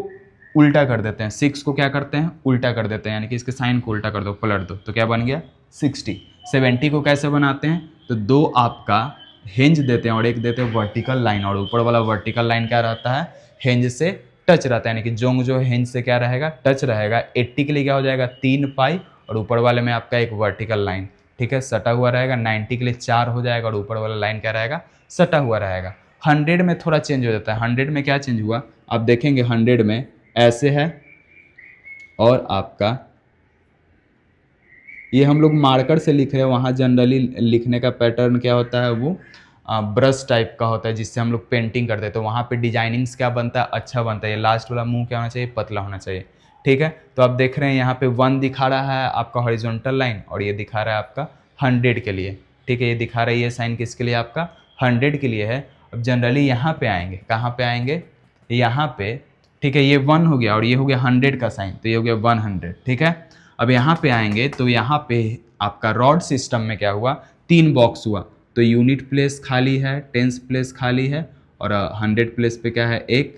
उल्टा कर देते हैं, 6 को क्या करते हैं, उल्टा कर देते हैं, यानी कि इसके साइन को उल्टा कर दो, पलट दो, तो क्या बन गया 60। 70 को कैसे बनाते हैं, तो दो आपका हिंज देते हैं और एक देते हैं वर्टिकल लाइन, और ऊपर वाला वर्टिकल लाइन क्या रहता है, हिंज से टच रहता है, यानी कि जोंग जो हिंज से क्या रहेगा, टच रहेगा। 80 के लिए क्या हो जाएगा 3 पाई और ऊपर वाले में आपका एक वर्टिकल लाइन, ठीक है, सटा हुआ रहेगा। 90 के लिए 4 हो जाएगा और ऊपर वाला लाइन क्या रहेगा, सटा हुआ रहेगा। 100 में थोड़ा चेंज हो जाता है। 100 में क्या चेंज हुआ, आप देखेंगे 100 में ऐसे है, और आपका ये हम लोग मार्कर से लिख रहे हैं, वहाँ जनरली लिखने का पैटर्न क्या होता है, वो ब्रश टाइप का होता है जिससे हम लोग पेंटिंग करते हैं, तो वहाँ पे डिजाइनिंग्स क्या बनता है, अच्छा बनता है। ये लास्ट वाला मुंह क्या होना चाहिए, पतला होना चाहिए, ठीक है। तो आप देख रहे हैं यहाँ पे 1 दिखा रहा है आपका हॉरिजॉन्टल लाइन, और ये दिखा रहा है आपका 100 के लिए, ठीक है। ये दिखा रहा है ये साइन किसके लिए, आपका 100 के लिए है। अब जनरली यहाँ पे आएंगे, कहाँ पे आएंगे, यहाँ पे, ठीक है। ये 1 हो गया और ये हो गया 100 का साइन, तो ये हो गया 100, ठीक है। अब यहाँ पे आएंगे तो यहाँ पे आपका रॉड सिस्टम में क्या हुआ, 3 बॉक्स हुआ, तो यूनिट प्लेस खाली है, टेंस प्लेस खाली है, और 100 प्लेस पे क्या है, एक।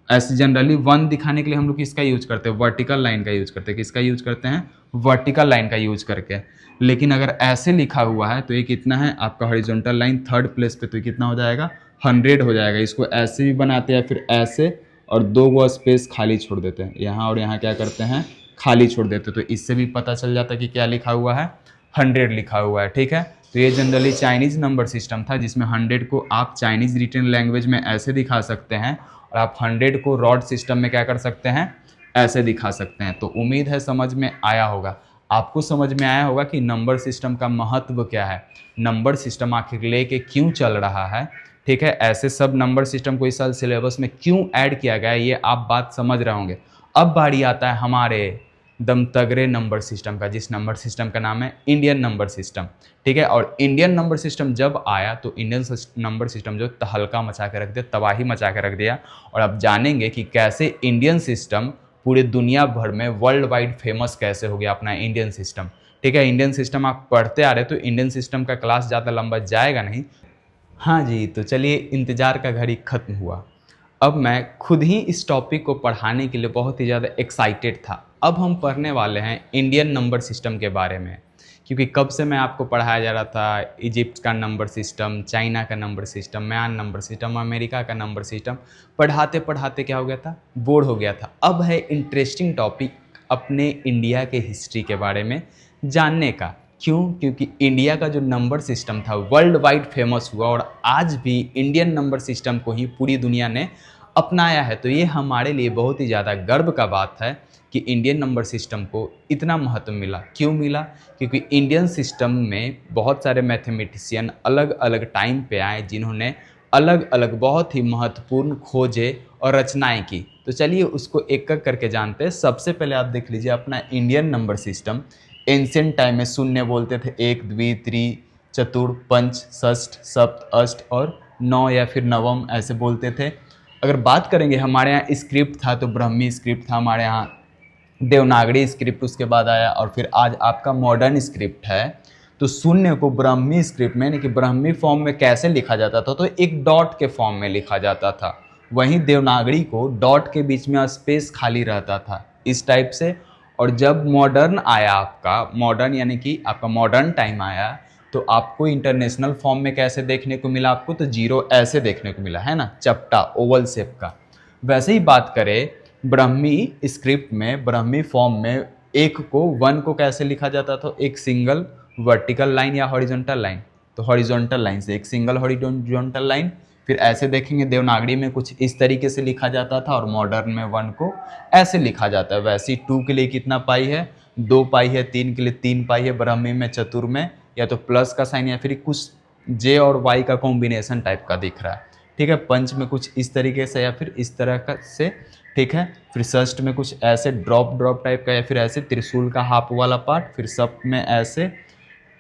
ऐसे जनरली 1 दिखाने के लिए हम लोग किसका यूज करते हैं, वर्टिकल लाइन का यूज करते हैं। किसका यूज करते हैं, वर्टिकल लाइन का यूज करके। लेकिन अगर ऐसे लिखा हुआ है तो ये कितना है आपका हॉरिजॉन्टल लाइन 3rd प्लेस पे, तो ये कितना हो जाएगा 100 हो जाएगा। इसको ऐसे भी बनाते हैं, फिर ऐसे, और 2 गो स्पेस खाली छोड़ देते हैं, यहाँ और यहाँ क्या करते हैं, खाली छोड़ देते हैं। तो इससे भी पता चल जाता है कि क्या लिखा हुआ है, 100 लिखा हुआ है, ठीक है। तो ये जनरली चाइनीज़ नंबर सिस्टम था, जिसमें 100 को आप चाइनीज़ रिटन लैंग्वेज में ऐसे दिखा सकते हैं, और आप 100 को रॉड सिस्टम में क्या कर सकते हैं, ऐसे दिखा सकते हैं। तो उम्मीद है समझ में आया होगा, आपको समझ में आया होगा कि नंबर सिस्टम का महत्व क्या है, नंबर सिस्टम आखिर लेके क्यों चल रहा है, ठीक है। ऐसे सब नंबर सिस्टम को इस साल सिलेबस में क्यों ऐड किया गया है, ये आप बात समझ रहे होंगे। अब बारी आता है हमारे दमतगड़े नंबर सिस्टम का, जिस नंबर सिस्टम का नाम है इंडियन नंबर सिस्टम, ठीक है। और इंडियन नंबर सिस्टम जब आया तो इंडियन नंबर सिस्टम जो तहलका मचा के रख दिया, तबाही मचा के रख दिया। और अब जानेंगे कि कैसे इंडियन सिस्टम पूरे दुनिया भर में वर्ल्ड वाइड फेमस कैसे हो गया अपना इंडियन सिस्टम, ठीक है। इंडियन सिस्टम आप पढ़ते आ रहे तो इंडियन सिस्टम का क्लास ज़्यादा लंबा जाएगा नहीं। हाँ जी, तो चलिए, इंतज़ार का घड़ी खत्म हुआ। अब मैं खुद ही इस टॉपिक को पढ़ाने के लिए बहुत ही ज़्यादा एक्साइटेड था। अब हम पढ़ने वाले हैं इंडियन नंबर सिस्टम के बारे में, क्योंकि कब से मैं आपको पढ़ाया जा रहा था इजिप्ट का नंबर सिस्टम, चाइना का नंबर सिस्टम, म्यान नंबर सिस्टम, अमेरिका का नंबर सिस्टम, पढ़ाते पढ़ाते क्या हो गया था, बोर हो गया था। अब है इंटरेस्टिंग टॉपिक अपने इंडिया के हिस्ट्री के बारे में जानने का। क्यों, क्योंकि इंडिया का जो नंबर सिस्टम था वर्ल्ड वाइड फेमस हुआ, और आज भी इंडियन नंबर सिस्टम को ही पूरी दुनिया ने अपनाया है। तो ये हमारे लिए बहुत ही ज़्यादा गर्व का बात है कि इंडियन नंबर सिस्टम को इतना महत्व मिला। क्यों मिला, क्योंकि इंडियन सिस्टम में बहुत सारे मैथमेटिशियन अलग अलग टाइम पे आए, जिन्होंने अलग अलग बहुत ही महत्वपूर्ण खोजें और रचनाएं की। तो चलिए उसको एक एक करके जानते हैं। सबसे पहले आप देख लीजिए अपना Indian number system. Ancient time में शून्य बोलते थे, 1 2 3 चतुर पंच षष्ठ सप्त अष्ट और 9 या फिर नवम ऐसे बोलते थे। अगर बात करेंगे हमारे यहाँ स्क्रिप्ट था तो ब्राह्मी स्क्रिप्ट था, हमारे यहाँ देवनागरी स्क्रिप्ट उसके बाद आया, और फिर आज आपका मॉडर्न स्क्रिप्ट है। तो शून्य को ब्राह्मी स्क्रिप्ट में, यानी कि ब्राह्मी फॉर्म में कैसे लिखा जाता था, तो एक डॉट के फॉर्म में लिखा जाता था। वहीं देवनागरी को डॉट के बीच में स्पेस खाली रहता था, इस टाइप से। और जब मॉडर्न आया, आपका मॉडर्न यानी कि आपका मॉडर्न टाइम आया, तो आपको इंटरनेशनल फॉर्म में कैसे देखने को मिला, आपको तो 0 ऐसे देखने को मिला है ना, चपटा ओवल शेप का। वैसे ही बात करें ब्राह्मी स्क्रिप्ट में, ब्राह्मी फॉर्म में 1 को 1 को कैसे लिखा जाता था, एक सिंगल वर्टिकल लाइन या हॉरिजॉन्टल लाइन, तो हॉरिजॉन्टल लाइन से एक सिंगल हॉरिजॉन्टल लाइन। फिर ऐसे देखेंगे देवनागरी में कुछ इस तरीके से लिखा जाता था, और मॉडर्न में 1 को ऐसे लिखा जाता है। वैसे ही 2 के लिए कितना पाई है, 2 पाई है, 3 के लिए 3 पाई है, ब्राह्मी में चतुर में या तो प्लस का साइन या फिर कुछ जे और वाई का कॉम्बिनेशन टाइप का दिख रहा है, ठीक है। पंच में कुछ इस तरीके से या फिर इस तरह का से, ठीक है। फिर षष्ठ में कुछ ऐसे ड्रॉप टाइप का या फिर ऐसे त्रिशूल का हाफ वाला पार्ट, फिर सप्त में ऐसे,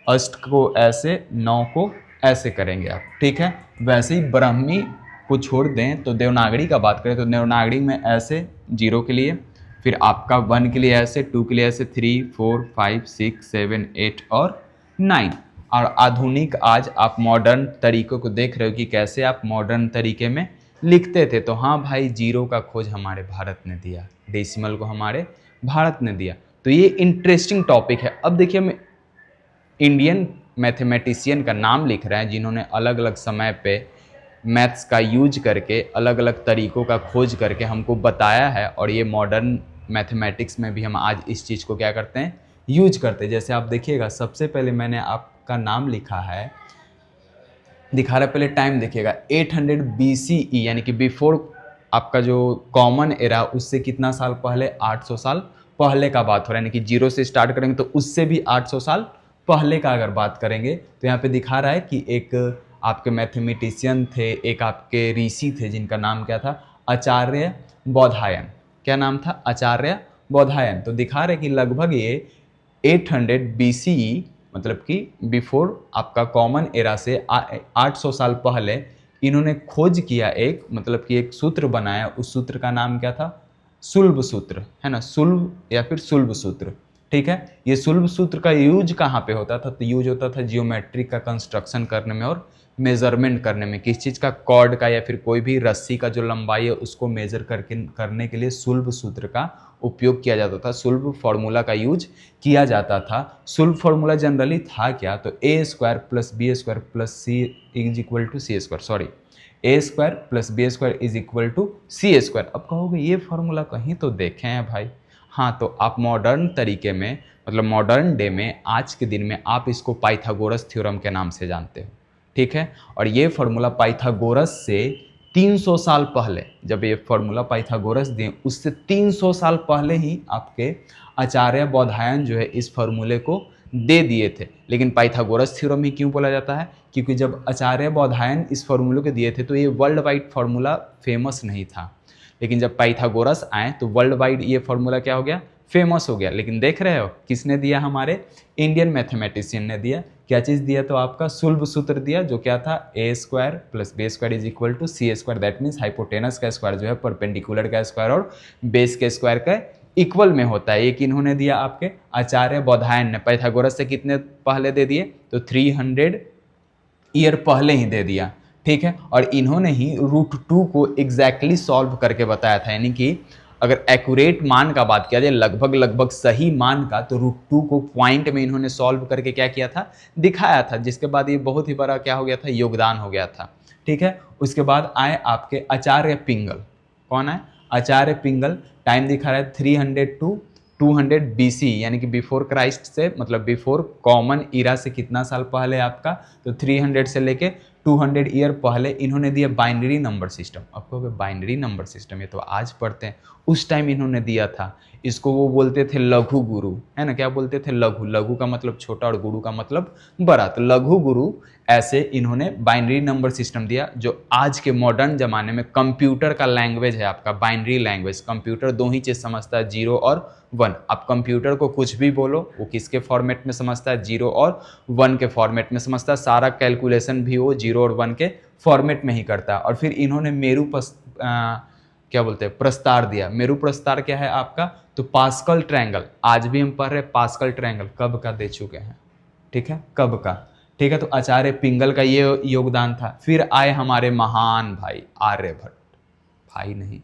अष्ट को ऐसे, नौ को ऐसे करेंगे आप, ठीक है। वैसे ही ब्राह्मी को छोड़ दें तो देवनागरी का बात करें तो देवनागरी में ऐसे 0 के लिए, फिर आपका 1 के लिए ऐसे, 2 के लिए ऐसे, 3, 4, 5, 6, 7, 8 और 9। और आधुनिक आज आप मॉडर्न तरीकों को देख रहे हो कि कैसे आप मॉडर्न तरीके में लिखते थे। तो हाँ भाई, 0 का खोज हमारे भारत ने दिया, डेसिमल को हमारे भारत ने दिया। तो ये इंटरेस्टिंग टॉपिक है। अब देखिए, हम इंडियन मैथमेटिशियन का नाम लिख रहे हैं जिन्होंने अलग अलग समय पे मैथ्स का यूज करके अलग अलग तरीकों का खोज करके हमको बताया है, और ये मॉडर्न मैथमेटिक्स में भी हम आज इस चीज़ को क्या करते हैं, यूज करते हैं। जैसे आप देखिएगा, सबसे पहले मैंने आपका नाम लिखा है, दिखा रहा है, पहले टाइम देखिएगा 800 BCE, यानी कि बिफोर आपका जो कॉमन एरा, उससे कितना साल पहले, 800 साल पहले का बात हो रहा है। यानी कि 0 से स्टार्ट करेंगे तो उससे भी 800 साल पहले का अगर बात करेंगे तो यहाँ पे दिखा रहा है कि एक आपके मैथमेटिशियन थे, एक आपके ऋषि थे जिनका नाम क्या था, आचार्य बौधायन। क्या नाम था? आचार्य बौधायन। तो दिखा रहे कि लगभग ये 800 BCE, मतलब कि बिफोर आपका कॉमन एरा से 800 साल पहले इन्होंने खोज किया, एक मतलब कि एक सूत्र बनाया। उस सूत्र का नाम क्या था? सुलभ सूत्र, है ना, सुलभ या फिर सुलभ सूत्र, ठीक है। ये सुलभ सूत्र का यूज कहाँ पे होता था? तो यूज होता था जियोमेट्रिक का कंस्ट्रक्शन करने में और मेजरमेंट करने में। किस चीज़ का? कॉर्ड का, या फिर कोई भी रस्सी का जो लंबाई है उसको मेजर करने के लिए सुलभ सूत्र का उपयोग किया जाता था, सुलभ फॉर्मूला का यूज किया जाता था। सुलभ फॉर्मूला जनरली था क्या? तो a² + b² + c is equal to c², sorry, a² + b² is equal to c²। अब कहोगे ये फॉर्मूला कहीं तो देखे हैं भाई। हाँ, तो आप मॉडर्न तरीके में, मतलब मॉडर्न डे में, आज के दिन में आप इसको पाइथागोरस थ्योरम के नाम से जानते हो, ठीक है। और ये फॉर्मूला पाइथागोरस से 300 साल पहले, जब ये फॉर्मूला पाइथागोरस दिए, उससे 300 साल पहले ही आपके आचार्य बौधायन जो है इस फॉर्मूले को दे दिए थे। लेकिन पाइथागोरस थ्योरम ही क्यों बोला जाता है? क्योंकि जब आचार्य बौधायन इस फॉर्मूले को दिए थे तो ये वर्ल्ड वाइड फार्मूला फेमस नहीं था। लेकिन जब पाइथागोरस आए तो वर्ल्ड वाइड ये फार्मूला क्या हो गया? फेमस हो गया। लेकिन देख रहे हो किसने दिया? हमारे इंडियन मैथमेटिशियन ने दिया। क्या चीज़ दिया? तो आपका सुलभ सूत्र दिया, जो क्या था? a² + b² is equal to c²। That means hypotenuse का स्क्वायर जो है परपेंडिकुलर का स्क्वायर और बेस के स्क्वायर का इक्वल में होता है। एक इन्होंने दिया आपके आचार्य बौधायन ने। पाइथागोरस से कितने पहले दे दिए? तो 300 ईयर पहले ही दे दिया, ठीक है। और इन्होंने ही √2 को एग्जैक्टली सॉल्व करके बताया था। यानी कि अगर एक्यूरेट मान का बात किया जाए, लगभग सही मान का, तो √2 को पॉइंट में इन्होंने सॉल्व करके क्या किया था? दिखाया था। जिसके बाद ये बहुत ही बड़ा क्या हो गया था? योगदान हो गया था, ठीक है। उसके बाद आए आपके आचार्य पिंगल। कौन है? आचार्य पिंगल। टाइम दिखा रहा है 300 to 200 BC, यानी कि बिफोर क्राइस्ट से, मतलब बिफोर कॉमन इरा से कितना साल पहले आपका? तो 300 से लेके 200 ईयर पहले इन्होंने दिया बाइनरी नंबर सिस्टम। अब कहोगे बाइनरी नंबर सिस्टम, ये तो आज पढ़ते हैं, उस टाइम इन्होंने दिया था। इसको वो बोलते थे लघु गुरु, है ना। क्या बोलते थे? लघु। लघु का मतलब छोटा और गुरु का मतलब बड़ा। तो लघु गुरु, ऐसे इन्होंने बाइनरी नंबर सिस्टम दिया, जो आज के मॉडर्न जमाने में कंप्यूटर का लैंग्वेज है आपका, बाइनरी लैंग्वेज। कंप्यूटर दो ही चीज़ समझता है, 0 और 1। आप कंप्यूटर को कुछ भी बोलो, वो किसके फॉर्मेट में समझता है? 0 और 1 के फॉर्मेट में समझता है। सारा कैलकुलेशन भी वो 0 और 1 के फॉर्मेट में ही करता है। और फिर इन्होंने क्या बोलते हैं, प्रस्तार दिया। मेरू प्रस्तार क्या है आपका? तो पास्कल ट्रायंगल। आज भी हम पढ़ रहे पास्कल ट्रायंगल, कब का दे चुके हैं, ठीक है, कब का, ठीक है। तो आचार्य पिंगल का ये योगदान था। फिर आए हमारे महान भाई आर्यभट्ट, भाई नहीं,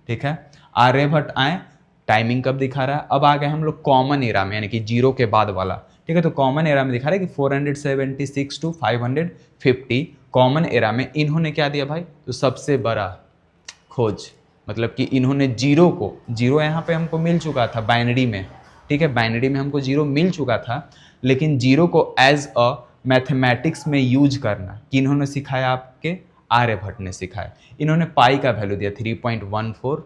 ठीक है, आर्यभट्ट आए। टाइमिंग कब दिखा रहा है? अब आ गए हम लोग कॉमन एरा में, यानी कि 0 के बाद वाला, ठीक है। तो कॉमन एरा में दिखा रहा है कि 476 to 550 कॉमन एरा में इन्होंने क्या दिया भाई? तो सबसे बड़ा खोज, मतलब कि इन्होंने 0 को, 0 यहाँ पे हमको मिल चुका था बाइनरी में, ठीक है, बाइनरी में हमको 0 मिल चुका था। लेकिन 0 को एज अ मैथमेटिक्स में यूज करना किन्होंने सिखाया? आपके आर्यभट्ट ने सिखाया। इन्होंने पाई का वैल्यू दिया 3.14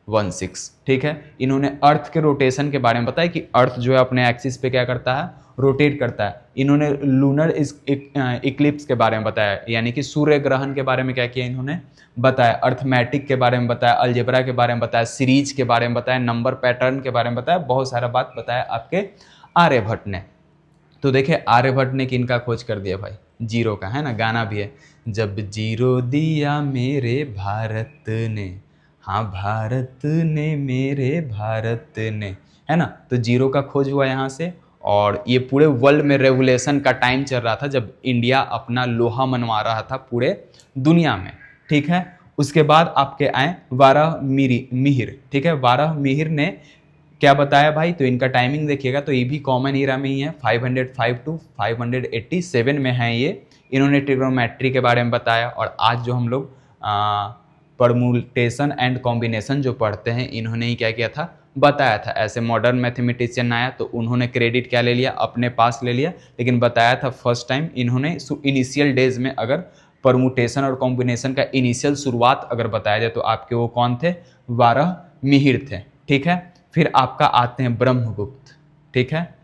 16। ठीक है, इन्होंने अर्थ के रोटेशन के बारे में बताया कि अर्थ जो है अपने एक्सिस पे क्या करता है, रोटेट करता है। इन्होंने लूनर इक्लिप्स के बारे में बताया, यानी कि सूर्य ग्रहण के बारे में क्या किया इन्होंने बताया, अर्थमेटिक के बारे में बताया, अलजेब्रा के बारे में बताया, सीरीज के बारे में बताया, नंबर पैटर्न के बारे में बताया, बहुत सारा बात बताया आपके आर्यभट्ट ने। तो देखिए आर्यभट्ट ने किनका खोज कर दिया भाई, जीरो का, है ना, गाना भी है, जब जीरो दिया मेरे भारत ने, हाँ भारत ने, मेरे भारत ने, है ना। तो जीरो का खोज हुआ यहाँ से, और ये पूरे वर्ल्ड में रेवोल्यूशन का टाइम चल रहा था जब इंडिया अपना लोहा मनवा रहा था पूरे दुनिया में। ठीक है, उसके बाद आपके आए वाराह मिहिर। ठीक है, वाराह मिहिर ने क्या बताया भाई, तो इनका टाइमिंग देखिएगा तो ये भी कॉमन ईरा में ही है, 505 टू 587 में है ये। इन्होंने ट्रिग्नोमेट्री के बारे में बताया, और आज जो हम लोग परमुटेशन एंड कॉम्बिनेशन जो पढ़ते हैं, इन्होंने ही क्या किया था, बताया था। ऐसे मॉडर्न मैथमेटिशियन आया तो उन्होंने क्रेडिट क्या ले लिया, अपने पास ले लिया, लेकिन बताया था फर्स्ट टाइम इन्होंने इनिशियल डेज में। अगर परमुटेशन और कॉम्बिनेशन का इनिशियल शुरुआत अगर बताया जाए तो आपके वो कौन थे, वाराह मिहिर थे। ठीक है, फिर आपका आते हैं ब्रह्मगुप्त। ठीक है,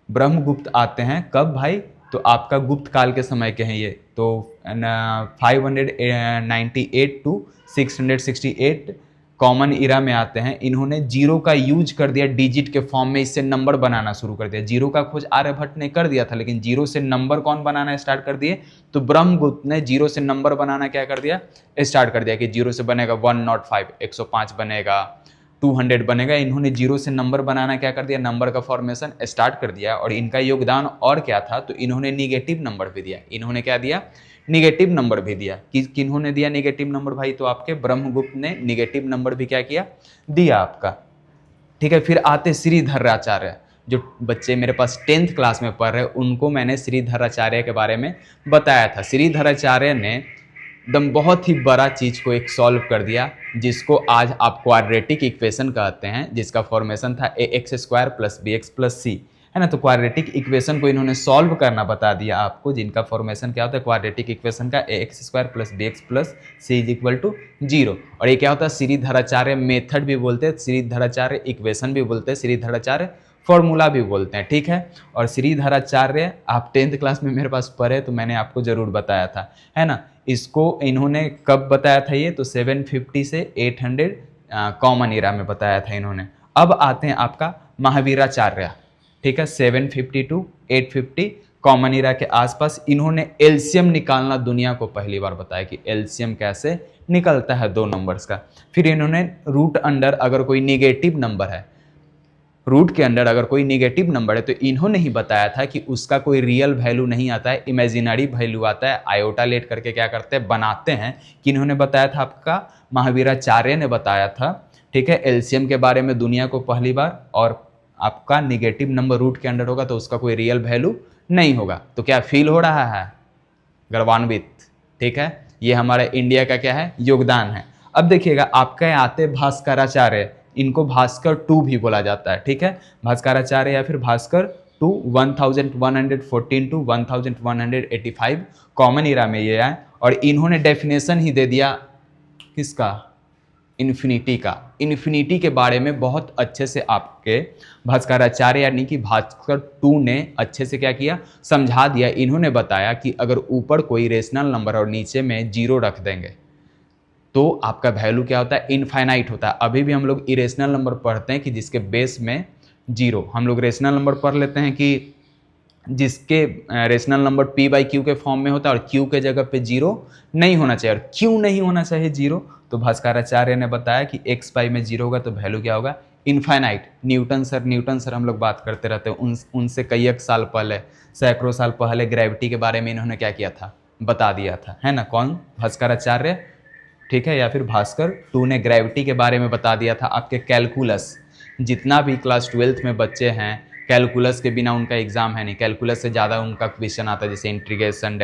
ब्रह्मगुप्त आते हैं कब भाई, तो आपका गुप्त काल के समय के हैं ये, तो 598 टू 668 कॉमन इरा में आते हैं। इन्होंने जीरो का यूज कर दिया डिजिट के फॉर्म में, इससे नंबर बनाना शुरू कर दिया। जीरो का खोज आर्यभट्ट ने कर दिया था, लेकिन जीरो से नंबर कौन बनाना स्टार्ट कर दिए, तो ब्रह्मगुप्त ने जीरो से नंबर बनाना क्या कर दिया, स्टार्ट कर दिया, कि जीरो से बनेगा 105, 105 बनेगा, 200 बनेगा। इन्होंने जीरो से नंबर बनाना क्या कर दिया, नंबर का फॉर्मेशन स्टार्ट कर दिया। और इनका योगदान और क्या था, तो इन्होंने निगेटिव नंबर भी दिया। इन्होंने क्या दिया, निगेटिव नंबर भी दिया। किन्होंने दिया निगेटिव नंबर भाई, तो आपके ब्रह्मगुप्त ने निगेटिव नंबर भी क्या किया, दिया आपका। ठीक है, फिर आते श्रीधराचार्य। जो बच्चे मेरे पास 10th क्लास में पढ़ रहे हैं उनको मैंने श्रीधराचार्य के बारे में बताया था। श्रीधराचार्य ने एकदम बहुत ही बड़ा चीज को एक सॉल्व कर दिया, जिसको आज आप क्वाड्रेटिक इक्वेशन कहते हैं, जिसका फॉर्मेशन था ax² + bx + c, है ना। तो क्वाड्रेटिक इक्वेशन को इन्होंने सॉल्व करना बता दिया आपको, जिनका फॉर्मेशन क्या होता है क्वाड्रेटिक इक्वेशन का, ax² + bx + c = 0। और ये क्या होता है, श्रीधराचार्य मेथड भी बोलते हैं, श्रीधराचार्य इक्वेशन भी बोलते हैं, श्रीधराचार्य फॉर्मूला भी बोलते हैं। ठीक है, और श्रीधराचार्य आप 10th क्लास में मेरे पास पढ़े तो मैंने आपको जरूर बताया था, है ना। इसको इन्होंने कब बताया था ये, तो 750 से 800 कॉमन इरा में बताया था इन्होंने। अब आते हैं आपका महावीराचार्य। ठीक है, 750 टू 850 कॉमन इरा के आसपास इन्होंने एलसीएम निकालना दुनिया को पहली बार बताया, कि एलसीएम कैसे निकलता है दो नंबर्स का। फिर इन्होंने रूट अंडर अगर कोई निगेटिव नंबर है, रूट के अंदर अगर कोई निगेटिव नंबर है, तो इन्होंने ही बताया था कि उसका कोई रियल वैल्यू नहीं आता है, इमेजिनरी वैल्यू आता है। आयोटा लेट करके क्या करते हैं, बनाते हैं। कि इन्होंने बताया था, आपका महावीराचार्य ने बताया था। ठीक है, एलसीएम के बारे में दुनिया को पहली बार। और आपका निगेटिव नंबर रूट के अंदर होगा तो उसका कोई रियल वैल्यू नहीं होगा। तो क्या फील हो रहा है, गर्वान्वित। ठीक है, ये हमारे इंडिया का क्या है, योगदान है। अब देखिएगा आपके आते भास्कराचार्य, इनको भास्कर 2 भी बोला जाता है। ठीक है, भास्कराचार्य या फिर भास्कर 2 1114 टू 1185 कॉमन इरा में ये आए। और इन्होंने डेफिनेशन ही दे दिया किसका, इन्फिनिटी का। इन्फिनिटी के बारे में बहुत अच्छे से आपके भास्कराचार्य यानी कि भास्कर 2 ने अच्छे से क्या किया, समझा दिया। इन्होंने बताया कि अगर ऊपर कोई रेशनल नंबर और नीचे में 0 रख देंगे तो आपका वैल्यू क्या होता है, इनफाइनाइट होता है। अभी भी हम लोग इरेशनल नंबर पढ़ते हैं कि जिसके बेस में 0, हम लोग रेशनल नंबर पढ़ लेते हैं कि जिसके रेशनल नंबर p/q के फॉर्म में होता है और q के जगह पे 0 नहीं होना चाहिए। और क्यों नहीं होना चाहिए 0, तो भास्कराचार्य ने बताया कि x/y में 0 होगा तो वैल्यू क्या होगा, इनफाइनाइट। न्यूटन सर हम लोग बात करते रहते हैं, उनसे कई एक साल पहले, सैकड़ों साल पहले ग्रेविटी के बारे में इन्होंने क्या किया था, बता दिया था, है ना। कौन, भास्कराचार्य। ठीक है, या फिर भास्कर 2 ने ग्रेविटी के बारे में बता दिया था। आपके कैलकुलस, जितना भी क्लास 12th में बच्चे हैं, कैलकुलस के बिना उनका एग्जाम है नहीं। कैलकुलस से ज़्यादा उनका क्वेश्चन आता है, जैसे इंटीग्रेशन,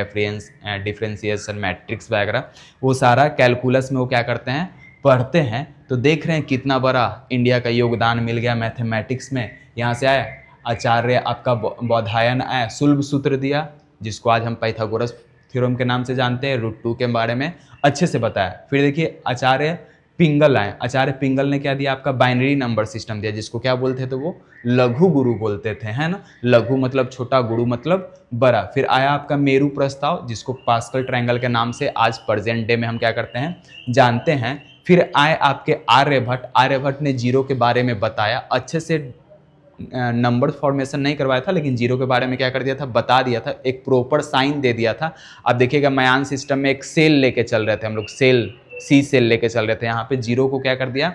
डिफरेंशिएशन, मैट्रिक्स वगैरह, वो सारा कैलकुलस में वो क्या करते हैं, पढ़ते हैं। तो देख रहे हैं कितना बड़ा इंडिया का योगदान मिल गया मैथमेटिक्स में। यहाँ से आया आचार्य, आपका बौधायन आया, सुलभ सूत्र दिया, जिसको आज हम पाइथागोरस थ्योरम के नाम से जानते हैं। √2 के बारे में अच्छे से बताया। फिर देखिए आचार्य पिंगल आए, आचार्य पिंगल ने क्या दिया आपका बाइनरी नंबर सिस्टम दिया, जिसको क्या बोलते थे, तो वो लघु गुरु बोलते थे, है ना। लघु मतलब छोटा, गुरु मतलब बड़ा। फिर आया आपका मेरू प्रस्ताव, जिसको पास्कल ट्रायंगल के नाम से आज प्रेजेंट डे में हम क्या करते हैं, जानते हैं। फिर आए आपके आर्यभट्ट, आर्यभट्ट ने जीरो के बारे में बताया, अच्छे से नंबर फॉर्मेशन नहीं करवाया था, लेकिन जीरो के बारे में क्या कर दिया था, बता दिया था, एक प्रॉपर साइन दे दिया था। अब देखिएगा मायान सिस्टम में एक सेल लेके चल रहे थे हम लोग, सेल, सी सेल लेके चल रहे थे, यहाँ पे जीरो को क्या कर दिया,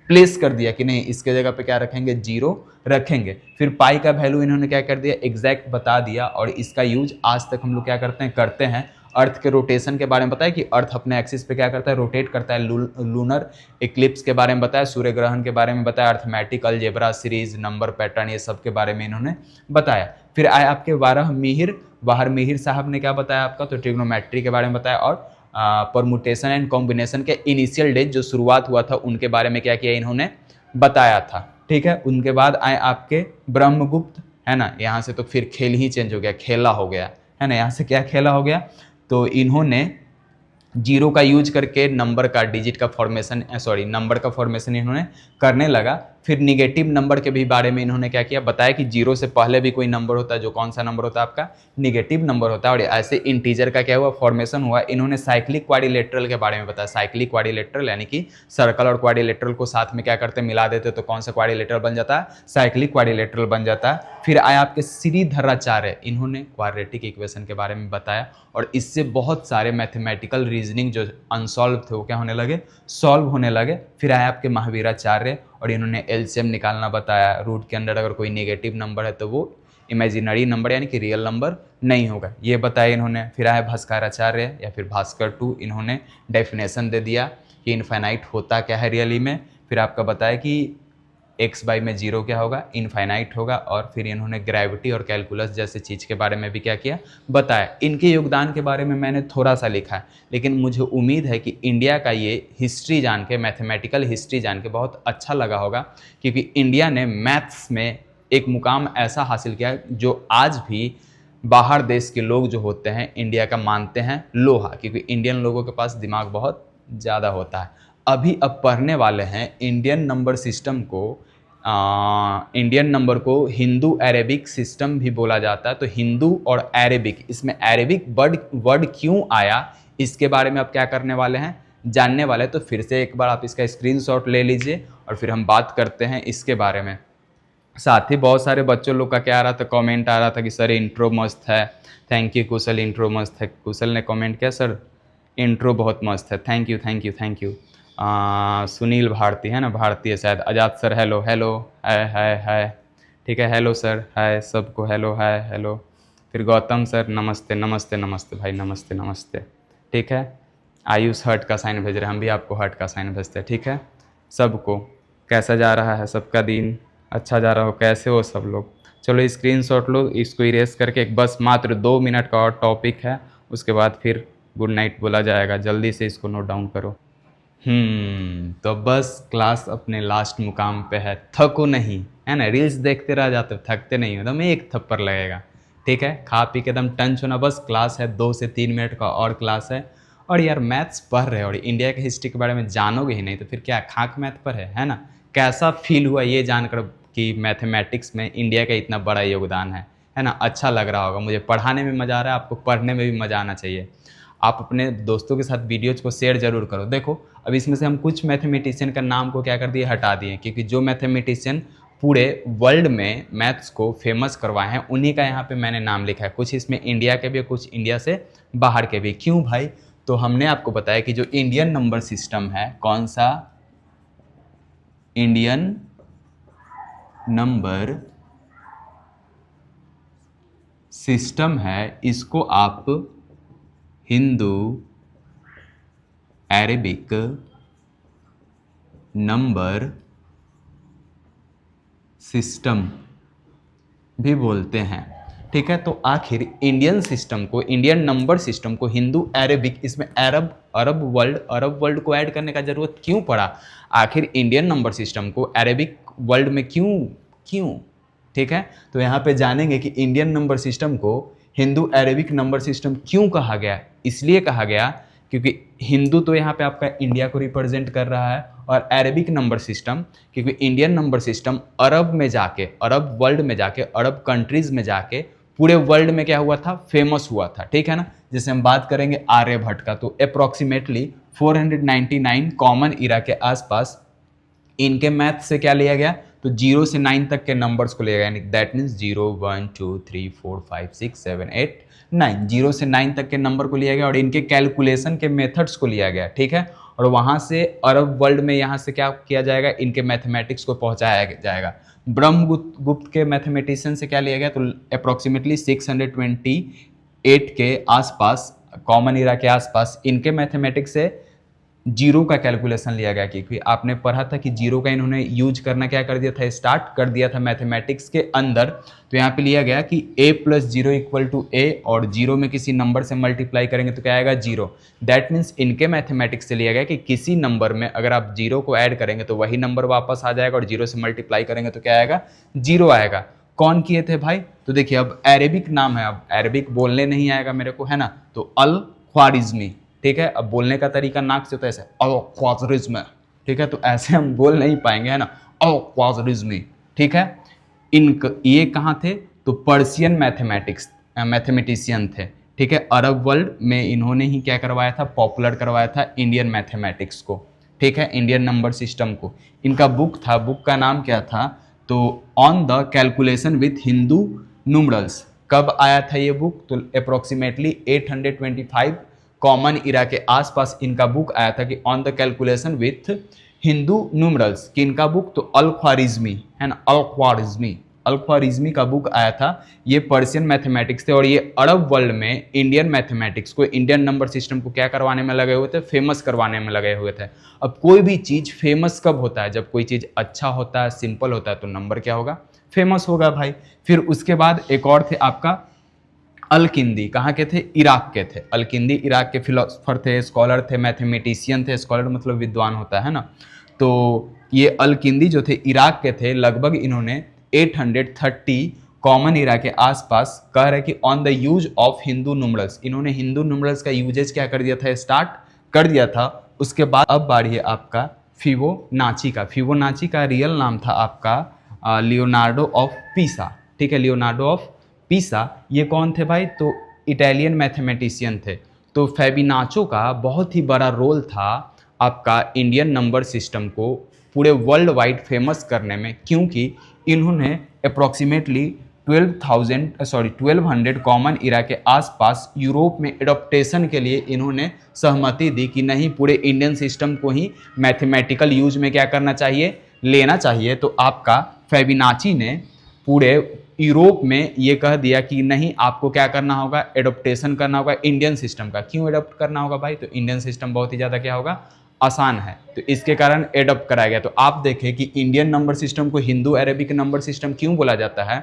प्लेस कर दिया कि नहीं इसके जगह पे क्या रखेंगे, जीरो रखेंगे। फिर पाई का वैल्यू इन्होंने क्या कर दिया, एग्जैक्ट बता दिया, और इसका यूज आज तक हम लोग क्या करते हैं। अर्थ के रोटेशन के बारे में बताया कि अर्थ अपने एक्सिस पे क्या करता है, रोटेट करता है। लूनर इक्लिप्स के बारे में बताया, सूर्य ग्रहण के बारे में बताया, arithmetic, algebra series, number pattern, ये सब के बारे में इन्होंने बताया। फिर आए आपके बाहर मिहिर साहब ने क्या बताया आपका, तो ट्रिग्नोमेट्री के बारे में बताया, और परमुटेशन एंड कॉम्बिनेशन के इनिशियल डेज जो शुरुआत हुआ था उनके बारे में क्या किया, इन्होंने बताया था। ठीक है, उनके बाद आए आपके ब्रह्मगुप्त, है ना। यहाँ से तो फिर खेल ही चेंज हो गया, खेला हो गया, है ना। यहाँ से क्या खेला हो गया, तो इन्होंने जीरो का यूज करके नंबर का डिजिट का फॉर्मेशन, नंबर का फॉर्मेशन इन्होंने करने लगा। फिर निगेटिव नंबर के भी बारे में इन्होंने क्या किया, बताया कि जीरो से पहले भी कोई नंबर होता है, जो कौन सा नंबर होता है आपका, निगेटिव नंबर होता है। और ऐसे इंटीजर का क्या हुआ, फॉर्मेशन हुआ। इन्होंने साइक्लिक क्वाड्रिलेटरल के बारे में बताया, साइक्लिक क्वाड्रिलेटरल यानी कि सर्कल और क्वाड्रिलेटरल को साथ में क्या करते, मिला देते, तो कौन सा क्वाड्रिलेटरल बन जाता है, साइक्लिक क्वाड्रिलेटरल बन जाता है। फिर आया आपके श्रीधराचार्य, इन्होंने क्वाड्रेटिक इक्वेशन के बारे में बताया, और इससे बहुत सारे मैथमेटिकल रीजनिंग जो अनसॉल्व थे वो क्या होने लगे, सॉल्व होने लगे। फिर आया आपके महावीराचार्य, और इन्होंने एलसीएम निकालना बताया। रूट के अंदर अगर कोई नेगेटिव नंबर है तो वो इमेजिनरी नंबर यानी कि रियल नंबर नहीं होगा, ये बताया इन्होंने। फिर आया भास्कराचार्य या फिर भास्कर 2, इन्होंने डेफिनेशन दे दिया कि इनफाइनाइट होता क्या है रियली में। फिर आपका बताया कि एक्स बाई में जीरो क्या होगा, इनफाइनाइट होगा। और फिर इन्होंने ग्रेविटी और कैलकुलस जैसे चीज़ के बारे में भी क्या किया, बताया। इनके योगदान के बारे में मैंने थोड़ा सा लिखा है, लेकिन मुझे उम्मीद है कि इंडिया का ये हिस्ट्री जान के, मैथमेटिकल हिस्ट्री जान के बहुत अच्छा लगा होगा, क्योंकि इंडिया ने मैथ्स में एक मुकाम ऐसा हासिल किया जो आज भी बाहर देश के लोग जो होते हैं इंडिया का मानते हैं लोहा, क्योंकि इंडियन लोगों के पास दिमाग बहुत ज़्यादा होता है। अभी अब पढ़ने वाले हैं इंडियन नंबर सिस्टम को, इंडियन नंबर को हिंदू अरेबिक सिस्टम भी बोला जाता है। तो हिंदू और अरेबिक, इसमें अरेबिक वर्ड क्यों आया, इसके बारे में अब क्या करने वाले हैं, जानने वाले हैं। तो फिर से एक बार आप इसका स्क्रीनशॉट ले लीजिए और फिर हम बात करते हैं इसके बारे में। साथ ही बहुत सारे बच्चों लोग का क्या आ रहा था, कमेंट आ रहा था कि सर इंट्रो मस्त है, थैंक यू कुशल, इंट्रो मस्त है। कुशल ने कमेंट किया सर इंट्रो बहुत मस्त है, thank you thank you thank you. Sunil Bharti है ना, भारतीय शायद, आज़ाद सर हेलो हेलो, है ठीक है, हेलो सर, हाय सबको, हेलो हाय हेलो। फिर गौतम सर नमस्ते नमस्ते नमस्ते भाई, नमस्ते नमस्ते, ठीक है। आयुष हर्ट का साइन भेज रहे हैं, हम भी आपको हर्ट का साइन भेजते हैं, ठीक है। सबको कैसा जा रहा है, सबका दिन अच्छा जा रहा हो, कैसे हो सब लोग। चलो स्क्रीनशॉट लो, इसको इरेज करके एक बस मात्र 2 मिनट का और टॉपिक है, उसके बाद फिर गुड नाइट बोला जाएगा, जल्दी से इसको नोट डाउन करो। तो बस क्लास अपने लास्ट मुकाम पे है, थको नहीं, है ना। रील्स देखते रह जाते, थकते नहीं, एकदम एक थप्पड़ लगेगा, ठीक है। खा पी के एकदम टंच होना, बस क्लास है 2 से 3 मिनट का और क्लास है। और यार मैथ्स पढ़ रहे हो और इंडिया की हिस्ट्री के बारे में जानोगे ही नहीं तो फिर क्या खाक मैथ पर है ना। कैसा फील हुआ ये जानकर कि मैथमेटिक्स में इंडिया का इतना बड़ा योगदान है ना। अच्छा लग रहा होगा, मुझे पढ़ाने में मज़ा आ रहा है, आपको पढ़ने में भी मज़ा आना चाहिए। आप अपने दोस्तों के साथ वीडियोज़ को शेयर जरूर करो। देखो अब इसमें से हम कुछ मैथमेटिशियन का नाम को क्या कर दिए, हटा दिए, क्योंकि जो मैथमेटिशियन पूरे वर्ल्ड में मैथ्स को फेमस करवाए हैं उन्हीं का यहाँ पे मैंने नाम लिखा है। कुछ इसमें इंडिया के भी, कुछ इंडिया से बाहर के भी। क्यों भाई, तो हमने आपको बताया कि जो इंडियन नंबर सिस्टम है, कौन सा, इंडियन नंबर सिस्टम है, इसको आप हिंदू अरेबिक नंबर सिस्टम भी बोलते हैं, ठीक है। तो आखिर इंडियन सिस्टम को, इंडियन नंबर सिस्टम को हिंदू अरेबिक, इसमें अरब वर्ल्ड को ऐड करने का जरूरत क्यों पड़ा, आखिर इंडियन नंबर सिस्टम को अरेबिक वर्ल्ड में क्यों, ठीक है। तो यहाँ पे जानेंगे कि इंडियन नंबर सिस्टम को हिंदू अरेबिक नंबर सिस्टम क्यों कहा गया। इसलिए कहा गया क्योंकि हिंदू तो यहाँ पे आपका इंडिया को रिप्रेजेंट कर रहा है, और अरेबिक नंबर सिस्टम क्योंकि इंडियन नंबर सिस्टम अरब में जाके, अरब वर्ल्ड में जाके, अरब कंट्रीज में जाके पूरे वर्ल्ड में क्या हुआ था, फेमस हुआ था, ठीक है ना। जैसे हम बात करेंगे आर्यभट्ट का, तो अप्रोक्सीमेटली 499 कॉमन इरा के आसपास इनके मैथ से क्या लिया गया, तो 0 से 9 तक के नंबर्स को लिया गया, यानी दैट मीन्स 0 1 2 3 4 5 6 7 8 9, 0 से 9 तक के नंबर को लिया गया और इनके कैलकुलेशन के मेथड्स को लिया गया, ठीक है। और वहाँ से अरब वर्ल्ड में यहाँ से क्या किया जाएगा, इनके मैथमेटिक्स को पहुँचाया जाएगा। ब्रह्मगुप्त के मैथमेटिशियन से क्या लिया गया, तो अप्रोक्सीमेटली 628 के आसपास, कॉमन इरा के आसपास इनके मैथमेटिक्स से जीरो का कैलकुलेशन लिया गया, क्योंकि आपने पढ़ा था कि जीरो का इन्होंने यूज करना क्या कर दिया था, स्टार्ट कर दिया था मैथमेटिक्स के अंदर। तो यहाँ पे लिया गया कि a + 0 = a, और जीरो में किसी नंबर से मल्टीप्लाई करेंगे तो क्या आएगा, 0। दैट मीन्स इनके मैथमेटिक्स से लिया गया कि किसी नंबर में अगर आप जीरो को ऐड करेंगे तो वही नंबर वापस आ जाएगा, और जीरो से मल्टीप्लाई करेंगे तो क्या आएगा, 0 आएगा। कौन किए थे भाई, तो देखिए अब अरेबिक नाम है, अब अरेबिक बोलने नहीं आएगा मेरे को, है ना, तो अल ख्वारिज़मी, ठीक है। अब बोलने का तरीका नाक से तो ऐसे अल ख्वारिज़्म, ठीक है, तो ऐसे हम बोल नहीं पाएंगे, है ना, अल ख्वारिज़्मी, ठीक है। ये कहाँ थे, तो पर्शियन मैथमेटिशियन थे, ठीक है। अरब वर्ल्ड में इन्होंने ही क्या करवाया था, पॉपुलर करवाया था इंडियन मैथमेटिक्स को, ठीक है, इंडियन नंबर सिस्टम को। इनका बुक था, बुक का नाम क्या था, तो on the calculation with Hindu numerals. कब आया था ये बुक, तो अप्रोक्सीमेटली 825 कॉमन इरा के आसपास इनका बुक आया था कि on the calculation with Hindu numerals, कि इनका बुक तो अल ख्वारिज़्मी है ना, अल ख्वारिज़्मी का बुक आया था। ये पर्शियन मैथमेटिक्स थे, और ये अरब वर्ल्ड में इंडियन मैथमेटिक्स को, इंडियन नंबर सिस्टम को क्या करवाने में लगे हुए थे, फेमस करवाने में लगे हुए थे। अब कोई भी चीज़ फेमस कब होता है, जब कोई चीज़ अच्छा होता है, सिंपल होता है, तो नंबर क्या होगा, फेमस होगा भाई। फिर उसके बाद एक और थे आपका अल-किंदी, कहाँ के थे, इराक के थे। अल-किंदी इराक के फिलोसफर थे, स्कॉलर थे, मैथमेटिशियन थे। स्कॉलर मतलब विद्वान होता है ना। तो ये अल-किंदी जो थे इराक के थे, लगभग इन्होंने 830 कॉमन इरा के आसपास कह रहे कि on the use of Hindu numerals, इन्होंने हिंदू न्यूमरल्स का यूजेज क्या कर दिया था, स्टार्ट कर दिया था। उसके बाद अब बारी है आपका फिबोनाची का। फिबोनाची का रियल नाम था आपका लियोनार्डो ऑफ पीसा, ठीक है, लियोनार्डो ऑफ पीसा। ये कौन थे भाई, तो इटालियन मैथमेटिशियन थे। तो फेबिनाचो का बहुत ही बड़ा रोल था आपका इंडियन नंबर सिस्टम को पूरे वर्ल्ड वाइड फेमस करने में, क्योंकि इन्होंने अप्रोक्सीमेटली 1200 कॉमन इरा के आसपास यूरोप में एडॉप्टेशन के लिए इन्होंने सहमति दी कि नहीं, पूरे इंडियन सिस्टम को ही मैथमेटिकल यूज में क्या करना चाहिए, लेना चाहिए। तो आपका फेबिनाची ने पूरे यूरोप में ये कह दिया कि नहीं, आपको क्या करना होगा, एडॉप्टेशन करना होगा इंडियन सिस्टम का। क्यों एडॉप्ट करना होगा भाई, तो इंडियन सिस्टम बहुत ही ज़्यादा क्या होगा, आसान है, तो इसके कारण एडॉप्ट कराया गया। तो आप देखें कि इंडियन नंबर सिस्टम को हिंदू अरेबिक नंबर सिस्टम क्यों बोला जाता है,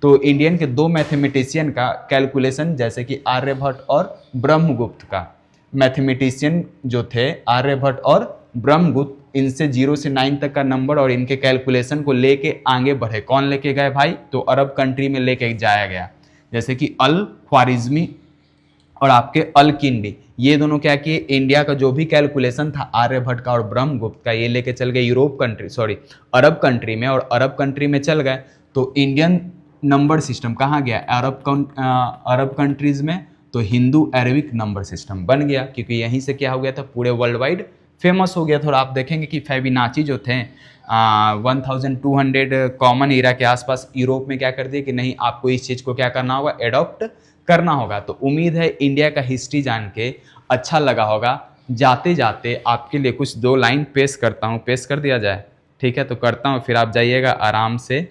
तो इंडियन के दो मैथमेटिशियन का कैलकुलेशन, जैसे कि आर्यभट्ट और ब्रह्मगुप्त का, मैथमेटिशियन जो थे आर्यभट्ट और ब्रह्मगुप्त, इनसे 0 से 9 तक का नंबर और इनके कैलकुलेशन को लेके आगे बढ़े। कौन लेके गए भाई, तो अरब कंट्री में लेके जाया गया, जैसे कि अल ख्वारिज़्मी और आपके अल-किंदी, ये दोनों क्या किए, इंडिया का जो भी कैलकुलेशन था आर्यभट्ट का और ब्रह्मगुप्त का, ये लेके चल गए अरब कंट्री में, और अरब कंट्री में चल गए तो इंडियन नंबर सिस्टम कहाँ गया, अरब कंट्रीज में, तो हिंदू अरेबिक नंबर सिस्टम बन गया, क्योंकि यहीं से क्या हो गया था, पूरे वर्ल्ड वाइड फेमस हो गया था। और आप देखेंगे कि फेबिनाची जो थे 1200 कॉमन इरा के आसपास यूरोप में क्या कर दिए कि नहीं, आपको इस चीज़ को क्या करना होगा, एडॉप्ट करना होगा। तो उम्मीद है इंडिया का हिस्ट्री जान के अच्छा लगा होगा। जाते जाते आपके लिए कुछ 2 लाइन पेश करता हूँ, पेश कर दिया जाए, ठीक है, तो करता हूँ, फिर आप जाइएगा आराम से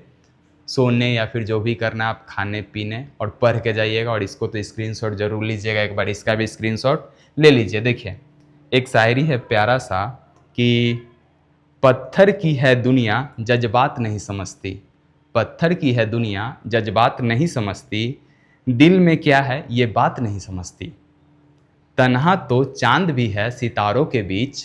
सोने या फिर जो भी करना आप खाने पीने, और पढ़ के जाइएगा। और इसको तो स्क्रीनशॉट जरूर लीजिएगा, एक बार इसका भी स्क्रीनशॉट ले लीजिए। देखिए एक शायरी है प्यारा सा कि पत्थर की है दुनिया जज्बात नहीं समझती, पत्थर की है दुनिया जज्बात नहीं समझती, दिल में क्या है ये बात नहीं समझती, तन्हा तो चांद भी है सितारों के बीच,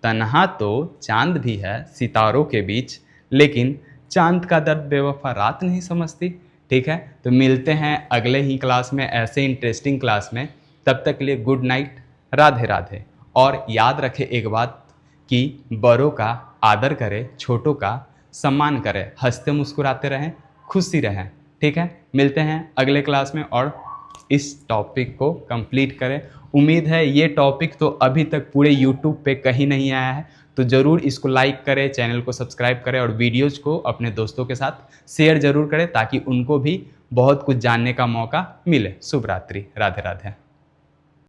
तन्हा तो चांद भी है सितारों के बीच, लेकिन चांद का दर्द बेवफा रात नहीं समझती। ठीक है, तो मिलते हैं अगले ही क्लास में ऐसे इंटरेस्टिंग क्लास में। तब तक के लिए गुड नाइट, राधे राधे। और याद रखें एक बात कि बड़ों का आदर करें, छोटों का सम्मान करें, हंसते मुस्कुराते रहें, खुशी रहें। ठीक है, मिलते हैं अगले क्लास में और इस टॉपिक को कंप्लीट करें। उम्मीद है ये टॉपिक तो अभी तक पूरे यूट्यूब पे कहीं नहीं आया है, तो ज़रूर इसको लाइक करें, चैनल को सब्सक्राइब करें और वीडियोज़ को अपने दोस्तों के साथ शेयर ज़रूर करें ताकि उनको भी बहुत कुछ जानने का मौका मिले। शुभ रात्रि, राधे राधे।